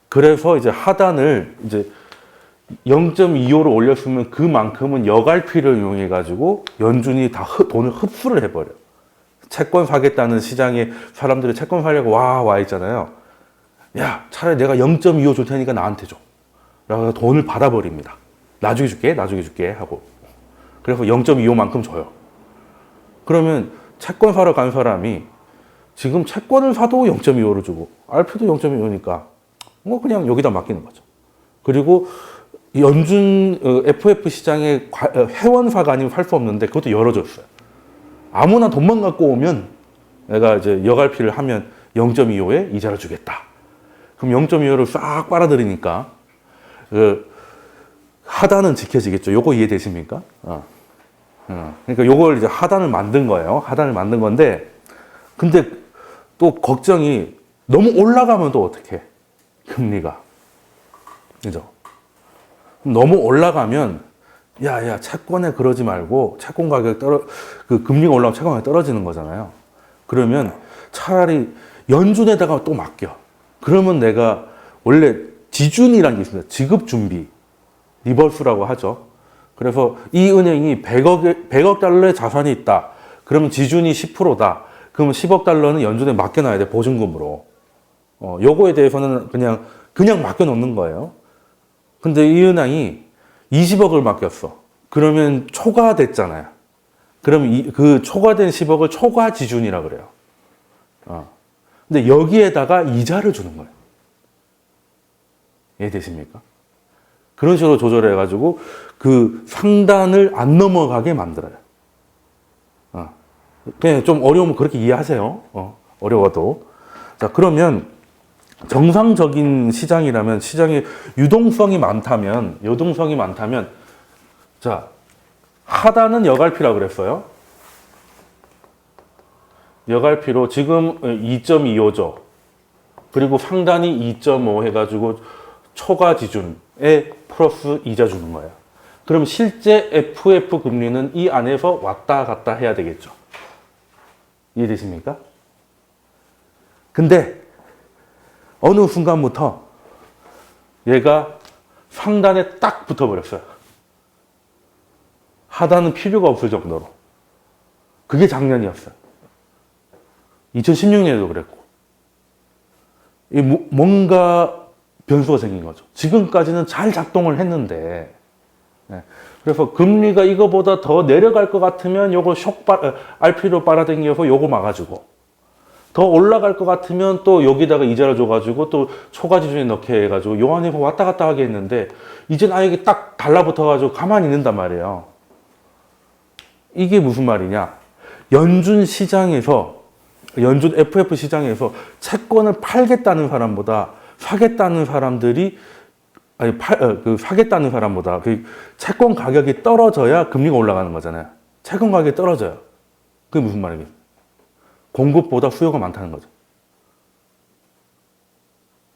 그래서 이제 하단을 이제 0.25로 올렸으면 그만큼은 여갈피를 이용해가지고 연준이 다 돈을 흡수를 해버려요. 채권 사겠다는 시장에 사람들이 채권 사려고 와 있잖아요. 야, 차라리 내가 0.25 줄 테니까 나한테 줘. 라고 돈을 받아버립니다. 나중에 줄게 하고. 그래서 0.25만큼 줘요. 그러면 채권 사러 간 사람이 지금 채권을 사도 0.25를 주고 RP도 0.25니까 뭐 그냥 여기다 맡기는 거죠. 그리고 연준 FF 시장에 회원사가 아니면 살 수 없는데 그것도 열어줬어요. 아무나 돈만 갖고 오면 내가 이제 여갈피를 하면 0.25에 이자를 주겠다. 그럼 0.25를 싹 빨아들이니까 그 하단은 지켜지겠죠. 요거 이해되십니까? 그러니까 요걸 이제 하단을 만든 거예요. 하단을 만든 건데 근데 또 걱정이 너무 올라가면 또 어떡해? 금리가. 그죠? 너무 올라가면 야, 채권에 그러지 말고 채권 가격 그 금리가 올라가면 채권 가격이 떨어지는 거잖아요. 그러면 차라리 연준에다가 또 맡겨. 그러면 내가 원래 지준이라는 게 있습니다. 지급 준비. 리버스라고 하죠. 그래서 이 은행이 100억 달러의 자산이 있다. 그러면 지준이 10%다. 그러면 10억 달러는 연준에 맡겨놔야 돼. 보증금으로. 요거에 대해서는 그냥 맡겨놓는 거예요. 근데 이 은행이 20억을 맡겼어. 그러면 초과됐잖아요. 그럼 그 초과된 10억을 초과 지준이라 그래요. 근데 여기에다가 이자를 주는 거예요. 이해되십니까? 그런 식으로 조절해가지고 그 상단을 안 넘어가게 만들어요. 그냥 좀 어려우면 그렇게 이해하세요. 어려워도. 자, 그러면 정상적인 시장이라면 시장에 유동성이 많다면 자, 하단은 여갈피라고 그랬어요. 여갈피로 지금 2.25죠. 그리고 상단이 2.5 해가지고 초과 지준에 플러스 이자 주는 거예요. 그럼 실제 FF 금리는 이 안에서 왔다 갔다 해야 되겠죠. 이해되십니까? 근데 어느 순간부터 얘가 상단에 딱 붙어버렸어요. 하단은 필요가 없을 정도로. 그게 작년이었어요. 2016년에도 그랬고. 뭔가 변수가 생긴 거죠. 지금까지는 잘 작동을 했는데, 그래서 금리가 이거보다 더 내려갈 것 같으면 요거 RP로 빨아당겨서 요거 막아주고, 더 올라갈 것 같으면 또 여기다가 이자를 줘가지고 또 초과지준에 넣게 해가지고 요 안에 왔다 갔다 하게 했는데, 이젠 아예 이게 딱 달라붙어가지고 가만히 있는단 말이에요. 이게 무슨 말이냐? 연준 시장에서, 연준 FF 시장에서 채권을 팔겠다는 사람보다 사겠다는 사람들이, 사겠다는 사람보다 그 채권 가격이 떨어져야 금리가 올라가는 거잖아요. 채권 가격이 떨어져요. 그게 무슨 말이겠어요? 공급보다 수요가 많다는 거죠.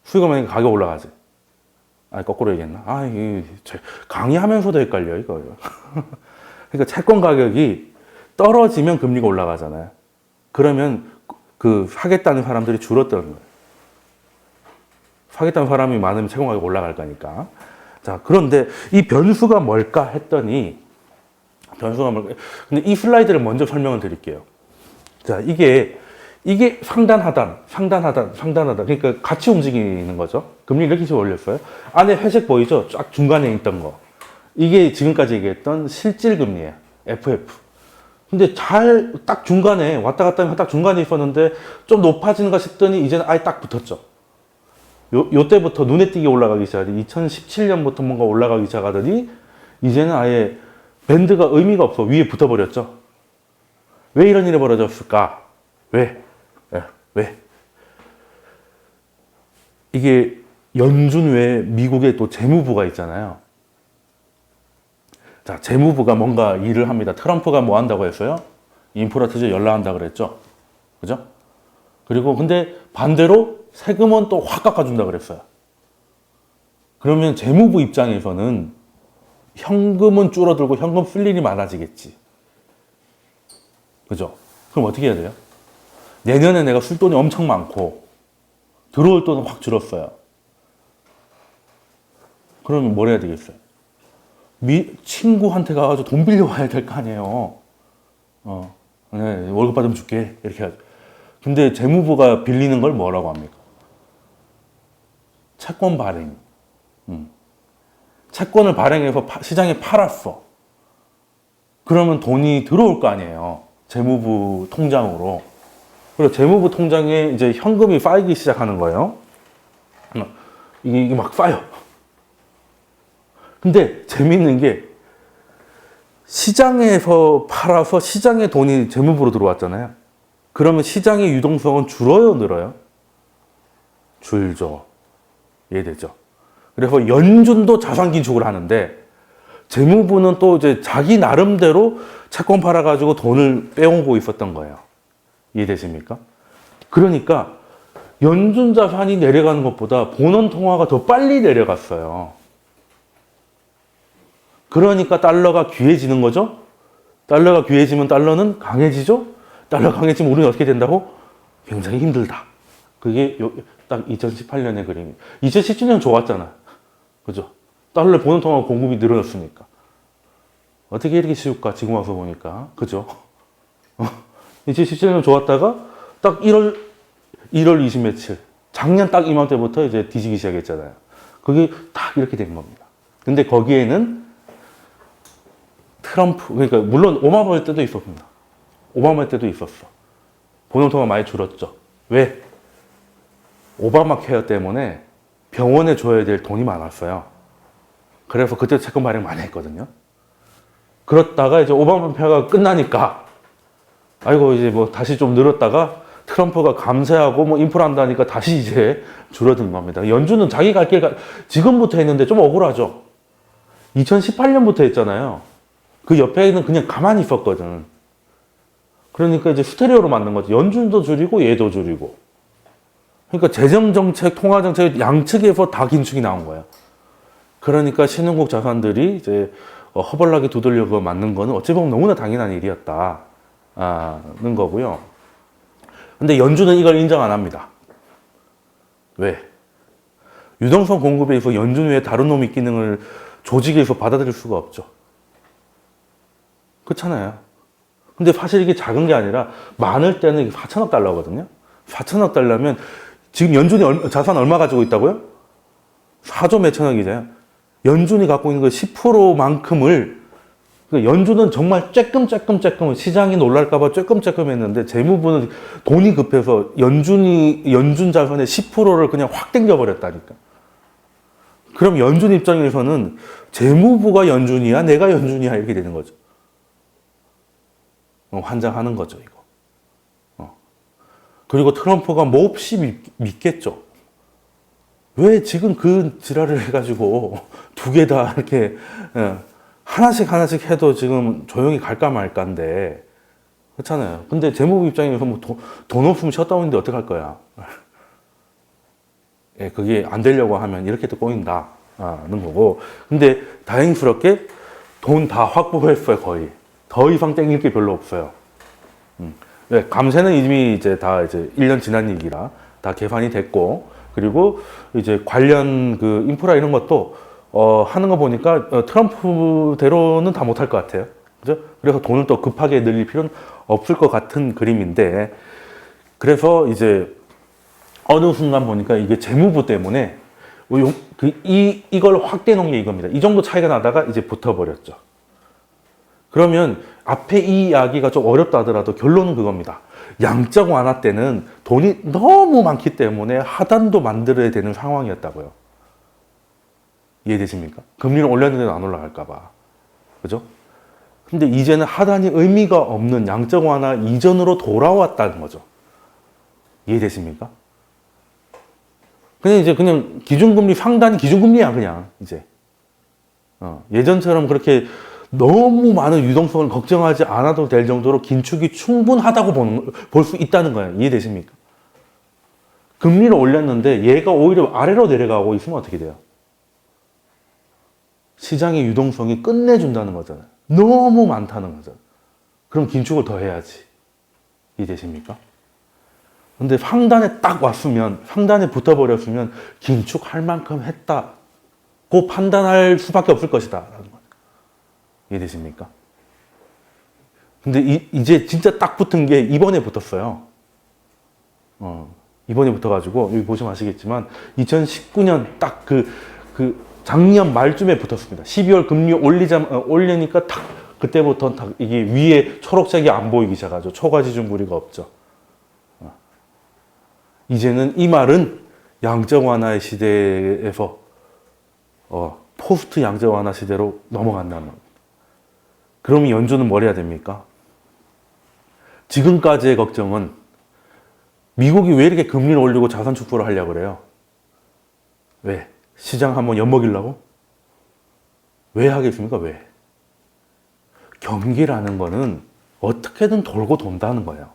수요가 많으니까 가격 올라가지. 아니, 거꾸로 얘기했나? 강의하면서도 헷갈려, 이거. 그러니까 채권 가격이 떨어지면 금리가 올라가잖아요. 그러면 그 사겠다는 사람들이 줄었다는 거예요. 사겠다는 사람이 많으면 채권 가격이 올라갈 거니까. 자, 그런데 이 변수가 뭘까 했더니, 변수가 뭘까? 근데 이 슬라이드를 먼저 설명을 드릴게요. 자, 이게 상단, 하단. 그러니까 같이 움직이는 거죠. 금리 이렇게 지금 올렸어요. 안에 회색 보이죠? 쫙 중간에 있던 거. 이게 지금까지 얘기했던 실질 금리예요. FF. 근데 딱 중간에, 왔다 갔다 하면 딱 중간에 있었는데, 좀 높아지는가 싶더니, 이제는 아예 딱 붙었죠. 요때부터 눈에 띄게 올라가기 시작하더니, 2017년부터 뭔가 올라가기 시작하더니, 이제는 아예 밴드가 의미가 없어. 위에 붙어버렸죠. 왜 이런 일이 벌어졌을까? 왜? 이게 연준 외에 미국에 또 재무부가 있잖아요. 자, 재무부가 뭔가 일을 합니다. 트럼프가 뭐 한다고 했어요? 인프라 투자 연락한다 그랬죠. 그죠? 그리고 근데 반대로 세금은 또 확 깎아준다 그랬어요. 그러면 재무부 입장에서는 현금은 줄어들고 현금 쓸 일이 많아지겠지. 그죠? 그럼 어떻게 해야 돼요? 내년에 내가 쓸 돈이 엄청 많고 들어올 돈은 확 줄었어요. 그러면 뭘 해야 되겠어요? 친구한테 가가지고 돈 빌려와야 될 거 아니에요. 네, 월급 받으면 줄게. 이렇게 하죠. 근데 재무부가 빌리는 걸 뭐라고 합니까? 채권 발행. 채권을 발행해서 시장에 팔았어. 그러면 돈이 들어올 거 아니에요. 재무부 통장으로. 그리고 재무부 통장에 이제 현금이 쌓이기 시작하는 거예요. 이게 막 쌓여. 근데 재미있는 게 시장에서 팔아서 시장에 돈이 재무부로 들어왔잖아요. 그러면 시장의 유동성은 줄어요, 늘어요? 줄죠. 이해되죠? 그래서 연준도 자산 긴축을 하는데 재무부는 또 이제 자기 나름대로 채권 팔아가지고 돈을 빼오고 있었던 거예요. 이해되십니까? 그러니까 연준 자산이 내려가는 것보다 본원 통화가 더 빨리 내려갔어요. 그러니까 달러가 귀해지는 거죠? 달러가 귀해지면 달러는 강해지죠? 달러가 강해지면 우리는 어떻게 된다고? 굉장히 힘들다. 그게 딱 2018년의 그림이에요. 2017년 좋았잖아. 그죠? 달러 본원 통화 공급이 늘어났으니까. 어떻게 이렇게 쉬울까? 지금 와서 보니까. 그죠? 2017년 좋았다가 딱 1월 20 며칠. 작년 딱 이맘때부터 이제 뒤지기 시작했잖아요. 그게 딱 이렇게 된 겁니다. 근데 거기에는 트럼프, 그러니까 물론 오바마 때도 있었습니다. 오바마 때도 있었어. 본원 통화 많이 줄었죠. 왜? 오바마 케어 때문에 병원에 줘야 될 돈이 많았어요. 그래서 그때 채권 발행 많이 했거든요. 그렇다가 이제 오바마 케어가 끝나니까 아이고 이제 뭐 다시 좀 늘었다가 트럼프가 감세하고 뭐 인프라 한다니까 다시 이제 줄어든 겁니다. 연준은 자기 갈 길 지금부터 했는데 좀 억울하죠. 2018년부터 했잖아요. 그 옆에는 그냥 가만히 있었거든. 그러니까 이제 스테레오로 만든 거죠. 연준도 줄이고 얘도 줄이고. 그러니까 재정정책, 통화정책 양측에서 다 긴축이 나온 거예요. 그러니까 신흥국 자산들이 이제 허벌나게 두들려 그거 맞는 거는 어찌 보면 너무나 당연한 일이었다는 거고요. 근데 연준은 이걸 인정 안 합니다. 왜? 유동성 공급에 있어서 연준 외에 다른 놈이 기능을 조직에서 받아들일 수가 없죠. 그렇잖아요. 근데 사실 이게 작은 게 아니라 많을 때는 4천억 달러거든요. 4천억 달러면 지금 연준이 자산 얼마 가지고 있다고요? 4조 몇천억이잖아요. 연준이 갖고 있는 그 10%만큼을 연준은 정말 쬐끔 시장이 놀랄까봐 쬐끔 했는데 재무부는 돈이 급해서 연준 자산의 10%를 그냥 확 땡겨버렸다니까. 그럼 연준 입장에서는 재무부가 연준이야, 내가 연준이야 이렇게 되는 거죠. 환장하는 거죠, 이거. 그리고 트럼프가 몹시 믿겠죠. 왜 지금 그 지랄을 해가지고 두 개 다 이렇게 하나씩 해도 지금 조용히 갈까 말까인데 그렇잖아요. 근데 재무부 입장에서 뭐 돈 없으면 셧다운인데 어떡할 거야. 예, 그게 안 되려고 하면 이렇게 또 꼬인다는 거고. 근데 다행스럽게 돈 다 확보했어요, 거의. 더 이상 땡길 게 별로 없어요. 네, 감세는 이미 이제 다 이제 1년 지난 얘기라 다 계산이 됐고, 그리고 이제 관련 그 인프라 이런 것도 하는 거 보니까 트럼프대로는 다 못할 것 같아요. 그죠? 그래서 돈을 또 급하게 늘릴 필요는 없을 것 같은 그림인데, 그래서 이제 어느 순간 보니까 이게 재무부 때문에 이걸 확대해 놓은 게 이겁니다. 이 정도 차이가 나다가 이제 붙어버렸죠. 그러면 앞에 이 이야기가 좀 어렵다 하더라도 결론은 그겁니다. 양적 완화 때는 돈이 너무 많기 때문에 하단도 만들어야 되는 상황이었다고요. 이해되십니까? 금리를 올렸는데도 안 올라갈까봐. 그죠? 근데 이제는 하단이 의미가 없는 양적 완화 이전으로 돌아왔다는 거죠. 이해되십니까? 그냥 기준금리, 상단이 기준금리야, 그냥, 이제. 예전처럼 그렇게 너무 많은 유동성을 걱정하지 않아도 될 정도로 긴축이 충분하다고 볼 수 있다는 거예요. 이해되십니까? 금리를 올렸는데 얘가 오히려 아래로 내려가고 있으면 어떻게 돼요? 시장의 유동성이 끝내준다는 거잖아요. 너무 많다는 거잖아요. 그럼 긴축을 더 해야지. 이해되십니까? 근데 상단에 딱 왔으면, 상단에 붙어버렸으면 긴축할 만큼 했다고 판단할 수밖에 없을 것이다. 라는 거예요. 이해되십니까? 근데 이제 진짜 딱 붙은 게 이번에 붙었어요. 이번에 붙어가지고, 여기 보시면 아시겠지만, 2019년 딱 작년 말쯤에 붙었습니다. 12월 금리 올리니까 딱, 그때부터 딱 이게 위에 초록색이 안 보이기 시작하죠. 초과지중부리가 없죠. 이제는 이 말은 양적 완화의 시대에서, 포스트 양적 완화 시대로 넘어간다는 겁니다. 그럼 연준은 뭘 해야 됩니까? 지금까지의 걱정은 미국이 왜 이렇게 금리를 올리고 자산 축소를 하려고 그래요? 왜? 시장 한번 엿먹이려고? 왜 하겠습니까? 왜? 경기라는 거는 어떻게든 돌고 돈다는 거예요.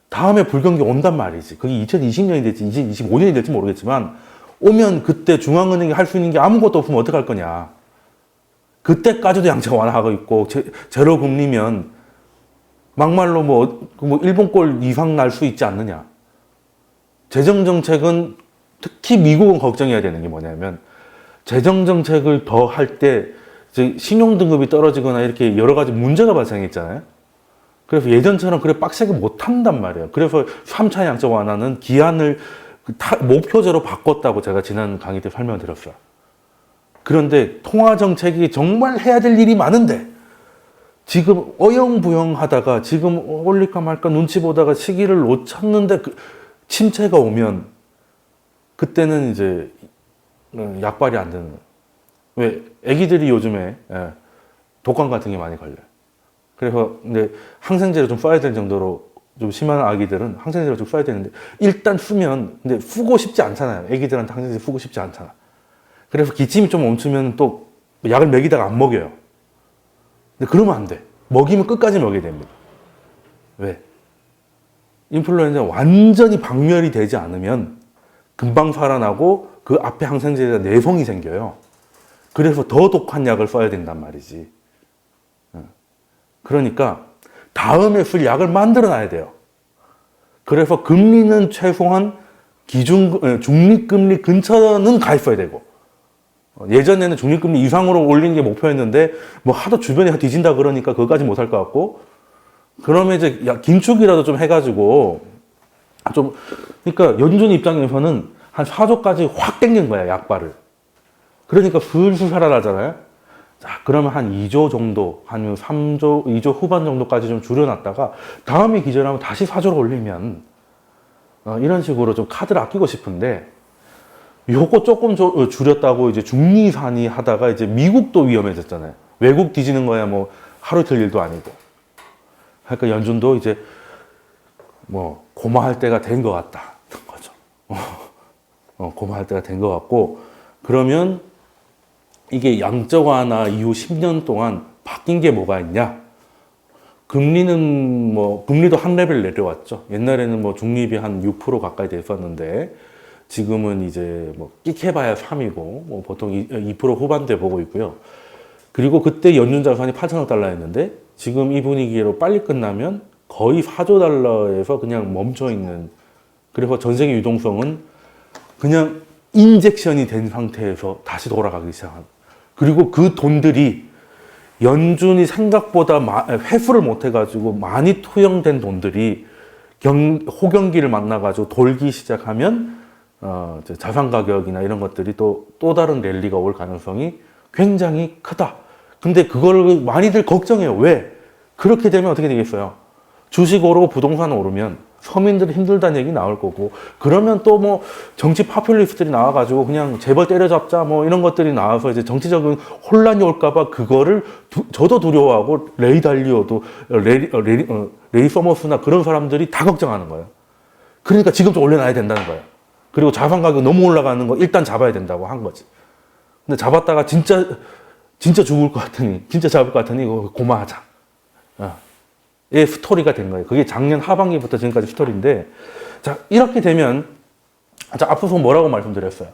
다음에 불경기 온단 말이지. 그게 2020년이 될지 2025년이 될지 모르겠지만 오면 그때 중앙은행이 할 수 있는 게 아무것도 없으면 어떡할 거냐. 그때까지도 양적 완화하고 있고 제로 금리면 막말로 뭐 일본 꼴 이상 날 수 있지 않느냐. 재정 정책은 특히 미국은 걱정해야 되는 게 뭐냐면 재정 정책을 더 할 때 신용 등급이 떨어지거나 이렇게 여러 가지 문제가 발생했잖아요. 그래서 예전처럼 그래 빡세게 못 한단 말이에요. 그래서 3차 양적 완화는 기한을 목표제로 바꿨다고 제가 지난 강의 때 설명드렸어요. 그런데 통화 정책이 정말 해야 될 일이 많은데 지금 어영부영 하다가 지금 올릴까 말까 눈치 보다가 시기를 놓쳤는데 침체가 오면 그때는 이제 약발이 안 되는 거예요. 왜? 애기들이 요즘에 독감 같은 게 많이 걸려요. 그래서 근데 항생제를 좀 써야 될 정도로 좀 심한 아기들은 항생제를 좀 써야 되는데 일단 쓰면 근데 쓰고 싶지 않잖아요. 애기들한테 항생제 쓰고 싶지 않잖아. 그래서 기침이 좀 멈추면 또 약을 먹이다가 안 먹여요. 근데 그러면 안 돼. 먹이면 끝까지 먹여야 됩니다. 왜? 인플루엔자 완전히 박멸이 되지 않으면 금방 살아나고 그 앞에 항생제에다 내성이 생겨요. 그래서 더 독한 약을 써야 된단 말이지. 그러니까 다음에 쓸 약을 만들어 놔야 돼요. 그래서 금리는 최소한 중립금리 근처는 가 있어야 되고, 예전에는 중립금리 이상으로 올리는 게 목표였는데 뭐 하도 주변에 뒤진다 그러니까 그거까지 못할 것 같고, 그러면 이제 긴축이라도 좀 해가지고 좀, 그러니까 연준 입장에서는 한 4조까지 확 땡긴 거야, 약발을. 그러니까 슬슬 살아나잖아요. 자, 그러면 한 2조 정도, 아니면 3조, 2조 후반 정도까지 좀 줄여놨다가 다음에 기절하면 다시 4조로 올리면 이런 식으로 좀 카드를 아끼고 싶은데, 요거 조금 줄였다고 이제 중리산이 하다가 이제 미국도 위험해졌잖아요. 외국 뒤지는 거야 뭐 하루 이틀 일도 아니고. 그러니까 연준도 이제 뭐 고마할 때가 된 것 같다 거죠. 고마할 때가 된 것 같고, 그러면 이게 양적 완화 이후 10년 동안 바뀐 게 뭐가 있냐? 금리도 한 레벨 내려왔죠. 옛날에는 뭐 중립이 한 6% 가까이 됐었는데, 지금은 이제 뭐 끽해봐야 3이고, 뭐 보통 2% 후반대 보고 있고요. 그리고 그때 연준 자산이 8천억 달러였는데, 지금 이 분위기로 빨리 끝나면 거의 4조 달러에서 그냥 멈춰 있는, 그래서 전 세계 유동성은 그냥 인젝션이 된 상태에서 다시 돌아가기 시작한. 그리고 그 돈들이 연준이 생각보다 회수를 못 해가지고 많이 투영된 돈들이 호경기를 만나가지고 돌기 시작하면 자산 가격이나 이런 것들이 또 다른 랠리가 올 가능성이 굉장히 크다. 근데 그걸 많이들 걱정해요. 왜? 그렇게 되면 어떻게 되겠어요? 주식 오르고 부동산 오르면 서민들이 힘들다는 얘기 나올 거고, 그러면 또 뭐 정치 파퓰리스트들이 나와가지고 그냥 재벌 때려잡자 뭐 이런 것들이 나와서 이제 정치적인 혼란이 올까봐 그거를 저도 두려워하고, 레이 달리오도 레이 서머스나 그런 사람들이 다 걱정하는 거예요. 그러니까 지금 좀 올려놔야 된다는 거예요. 그리고 자산 가격 너무 올라가는 거 일단 잡아야 된다고 한 거지. 근데 잡았다가 진짜 죽을 것 같으니, 진짜 잡을 것 같으니 이거 고마하자. 의 스토리가 된 거예요. 그게 작년 하반기부터 지금까지 스토리인데, 자, 이렇게 되면, 자, 앞서서 뭐라고 말씀드렸어요?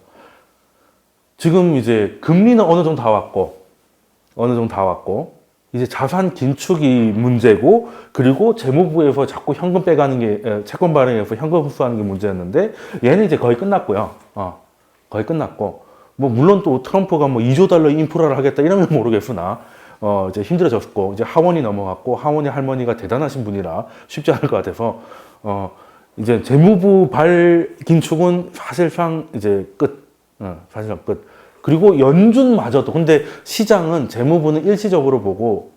지금 이제 금리는 어느 정도 다 왔고, 이제 자산 긴축이 문제고, 그리고 재무부에서 자꾸 현금 빼가는 게, 채권 발행해서 현금 흡수하는 게 문제였는데, 얘는 이제 거의 끝났고요. 거의 끝났고, 뭐, 물론 또 트럼프가 뭐 2조 달러 인프라를 하겠다 이러면 모르겠으나, 이제 힘들어졌고, 이제 하원이 넘어갔고, 하원이 할머니가 대단하신 분이라 쉽지 않을 것 같아서, 이제 재무부 긴축은 사실상 이제 끝. 사실상 끝. 그리고 연준마저도, 근데 시장은 재무부는 일시적으로 보고,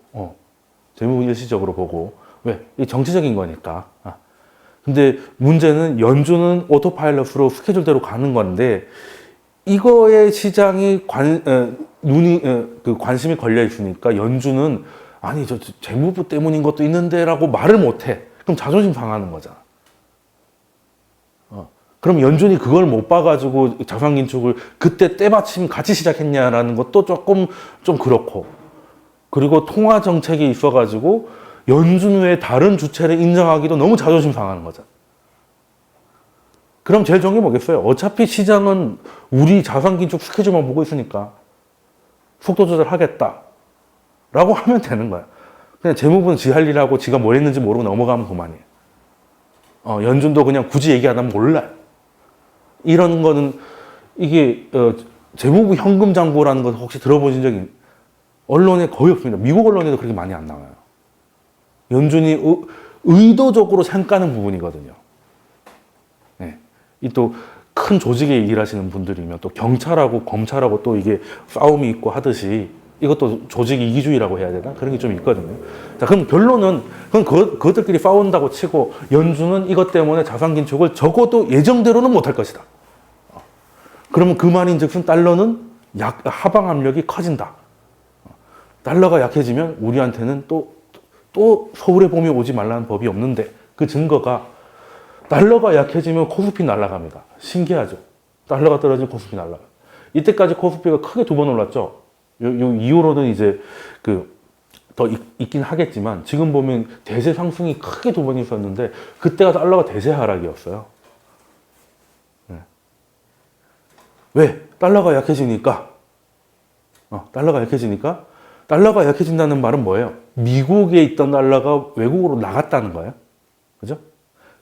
왜? 이 정치적인 거니까. 근데 문제는 연준은 오토파일럿으로 스케줄대로 가는 건데, 이거에 시장이 관심이 걸려 있으니까 연준은 아니 저 재무부 때문인 것도 있는데라고 말을 못 해. 그럼 자존심 상하는 거잖아. 그럼 연준이 그걸 못 봐가지고 자산 긴축을 그때 때마침 같이 시작했냐라는 것도 조금 좀 그렇고, 그리고 통화 정책이 있어가지고 연준 외에 다른 주체를 인정하기도 너무 자존심 상하는 거잖아. 그럼 제일 좋은 게 뭐겠어요? 어차피 시장은 우리 자산 긴축 스케줄만 보고 있으니까 속도 조절하겠다 라고 하면 되는 거야. 그냥 재무부는 지 할 일하고 지가 뭘 했는지 모르고 넘어가면 그만이에요. 연준도 그냥 굳이 얘기 안 하면 몰라요. 이런 거는 이게 재무부 현금 잔고라는 거 혹시 들어보신 적이 언론에 거의 없습니다. 미국 언론에도 그렇게 많이 안 나와요. 연준이 의도적으로 생각하는 부분이거든요. 네. 이 또 큰 조직에 일하시는 분들이면 또 경찰하고 검찰하고 또 이게 싸움이 있고 하듯이 이것도 조직 이기주의라고 해야 되나? 그런 게 좀 있거든요. 자, 그럼 결론은 그것들끼리 싸운다고 치고 연준은 이것 때문에 자산 긴축을 적어도 예정대로는 못할 것이다. 그러면 그 말인즉슨 달러는 하방 압력이 커진다. 달러가 약해지면 우리한테는 또 서울에 봄이 오지 말라는 법이 없는데, 그 증거가 달러가 약해지면 코스피 날아갑니다. 신기하죠? 달러가 떨어지면 코스피 날아가. 이때까지 코스피가 크게 2번 올랐죠? 요 이후로는 이제 더 있긴 하겠지만, 지금 보면 대세 상승이 크게 2번 있었는데, 그때가 달러가 대세 하락이었어요. 네. 왜? 달러가 약해지니까 달러가 약해진다는 말은 뭐예요? 미국에 있던 달러가 외국으로 나갔다는 거예요. 그죠?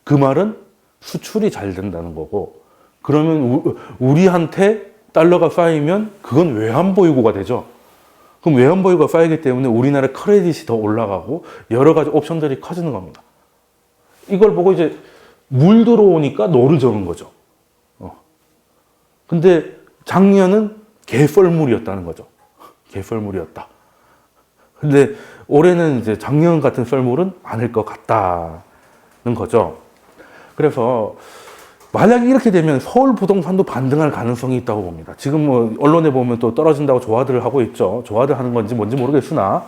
그 말은 수출이 잘 된다는 거고, 그러면 우리한테 달러가 쌓이면 그건 외환보유고가 되죠. 그럼 외환보유고가 쌓이기 때문에 우리나라 크레딧이 더 올라가고 여러 가지 옵션들이 커지는 겁니다. 이걸 보고 이제 물 들어오니까 노를 저은 거죠. 근데 작년은 개썰물이었다는 거죠. 개썰물이었다. 근데 올해는 이제 작년 같은 썰물은 아닐 것 같다는 거죠. 그래서 만약에 이렇게 되면 서울 부동산도 반등할 가능성이 있다고 봅니다. 지금 뭐 언론에 보면 또 떨어진다고 조화들을 하고 있죠. 조화들 하는 건지 뭔지 모르겠으나,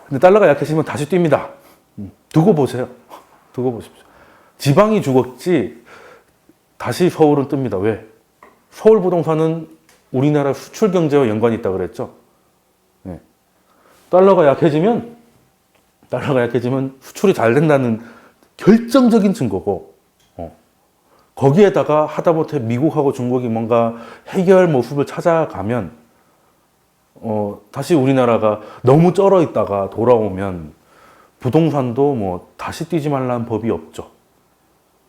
근데 달러가 약해지면 다시 뜁니다. 두고 보세요. 두고 보십시오. 지방이 죽었지 다시 서울은 뜹니다. 왜? 서울 부동산은 우리나라 수출 경제와 연관이 있다고 그랬죠. 네. 달러가 약해지면 수출이 잘 된다는 결정적인 증거고, 거기에다가 하다못해 미국하고 중국이 뭔가 해결 모습을 찾아가면, 다시 우리나라가 너무 쩔어 있다가 돌아오면 부동산도 뭐 다시 뛰지 말라는 법이 없죠.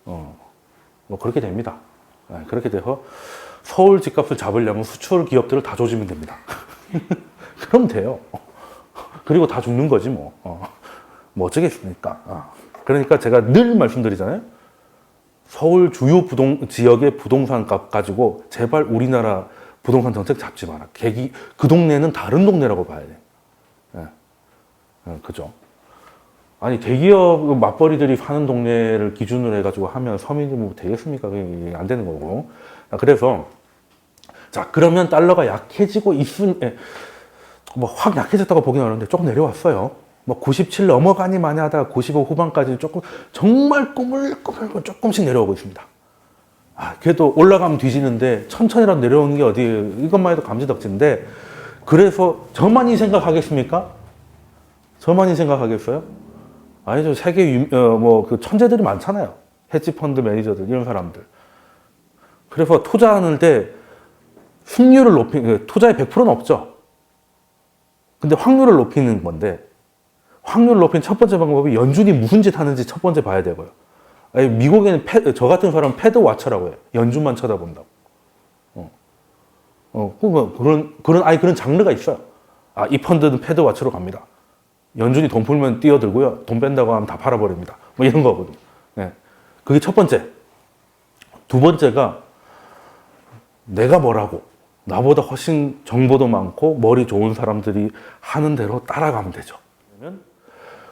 뭐 그렇게 됩니다. 네, 그렇게 돼서 서울 집값을 잡으려면 수출 기업들을 다 조지면 됩니다. 그럼 돼요. 그리고 다 죽는 거지 뭐. 뭐 어쩌겠습니까. 그러니까 제가 늘 말씀드리잖아요. 서울 주요 지역의 부동산 값 가지고 제발 우리나라 부동산 정책 잡지 마라. 그 동네는 다른 동네라고 봐야 돼. 그죠? 아니, 대기업 맞벌이들이 사는 동네를 기준으로 해가지고 하면 서민이 뭐 되겠습니까? 그게 안 되는 거고. 그래서, 자, 그러면 달러가 약해지고 뭐 확 약해졌다고 보긴 어려운데 조금 내려왔어요. 뭐 97 넘어가니 마니 하다가 95 후반까지 조금, 정말 꾸물꾸물 조금씩 내려오고 있습니다. 그래도 올라가면 뒤지는데 천천히라도 내려오는 게 어디, 이것만 해도 감지덕지인데, 그래서 저만이 생각하겠습니까? 저만이 생각하겠어요? 아니죠. 세계 그 천재들이 많잖아요. 헤지펀드 매니저들, 이런 사람들. 그래서 투자하는 때 승률을 투자의 100%는 없죠. 근데 확률을 높이는 건데, 확률을 높이는 첫 번째 방법이 연준이 무슨 짓 하는지 첫 번째 봐야 되고요. 아니, 미국에는 저 같은 사람은 패드 와처라고 해요. 연준만 쳐다본다고. 그런 장르가 있어요. 이 펀드는 패드 와처로 갑니다. 연준이 돈 풀면 뛰어들고요. 돈 뺀다고 하면 다 팔아버립니다. 뭐 이런 거거든요. 네. 그게 첫 번째. 두 번째가 내가 뭐라고, 나보다 훨씬 정보도 많고 머리 좋은 사람들이 하는 대로 따라가면 되죠. 그러면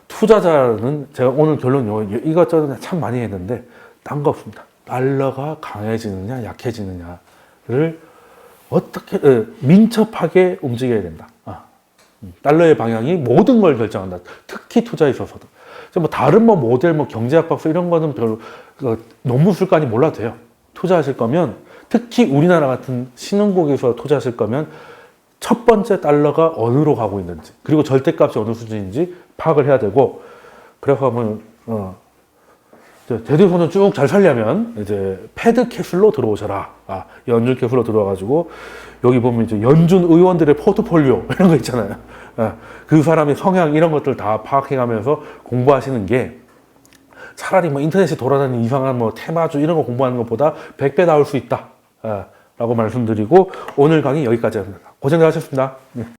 투자자는, 제가 오늘 결론 이것저것 참 많이 했는데 딴 거 없습니다. 달러가 강해지느냐 약해지느냐를 어떻게 민첩하게 움직여야 된다. 달러의 방향이 모든 걸 결정한다. 특히 투자에 있어서도. 뭐 다른 모델, 경제학 박사 이런 거는 별로 논문 쓸까지 몰라도 돼요. 투자하실 거면, 특히 우리나라 같은 신흥국에서 투자하실 거면 첫 번째 달러가 어디로 가고 있는지, 그리고 절대값이 어느 수준인지 파악을 해야 되고, 그래서 대대손을 쭉 잘 살려면 이제 패드 캐슬로 들어오셔라. 연준 캐슬로 들어와가지고 여기 보면 이제 연준 의원들의 포트폴리오 이런 거 있잖아요. 그 사람의 성향 이런 것들 다 파악해가면서 공부하시는 게 차라리 인터넷에 돌아다니는 이상한 테마주 이런 거 공부하는 것보다 100배 나올 수 있다. 라고 말씀드리고 오늘 강의 여기까지 합니다. 고생들 하셨습니다.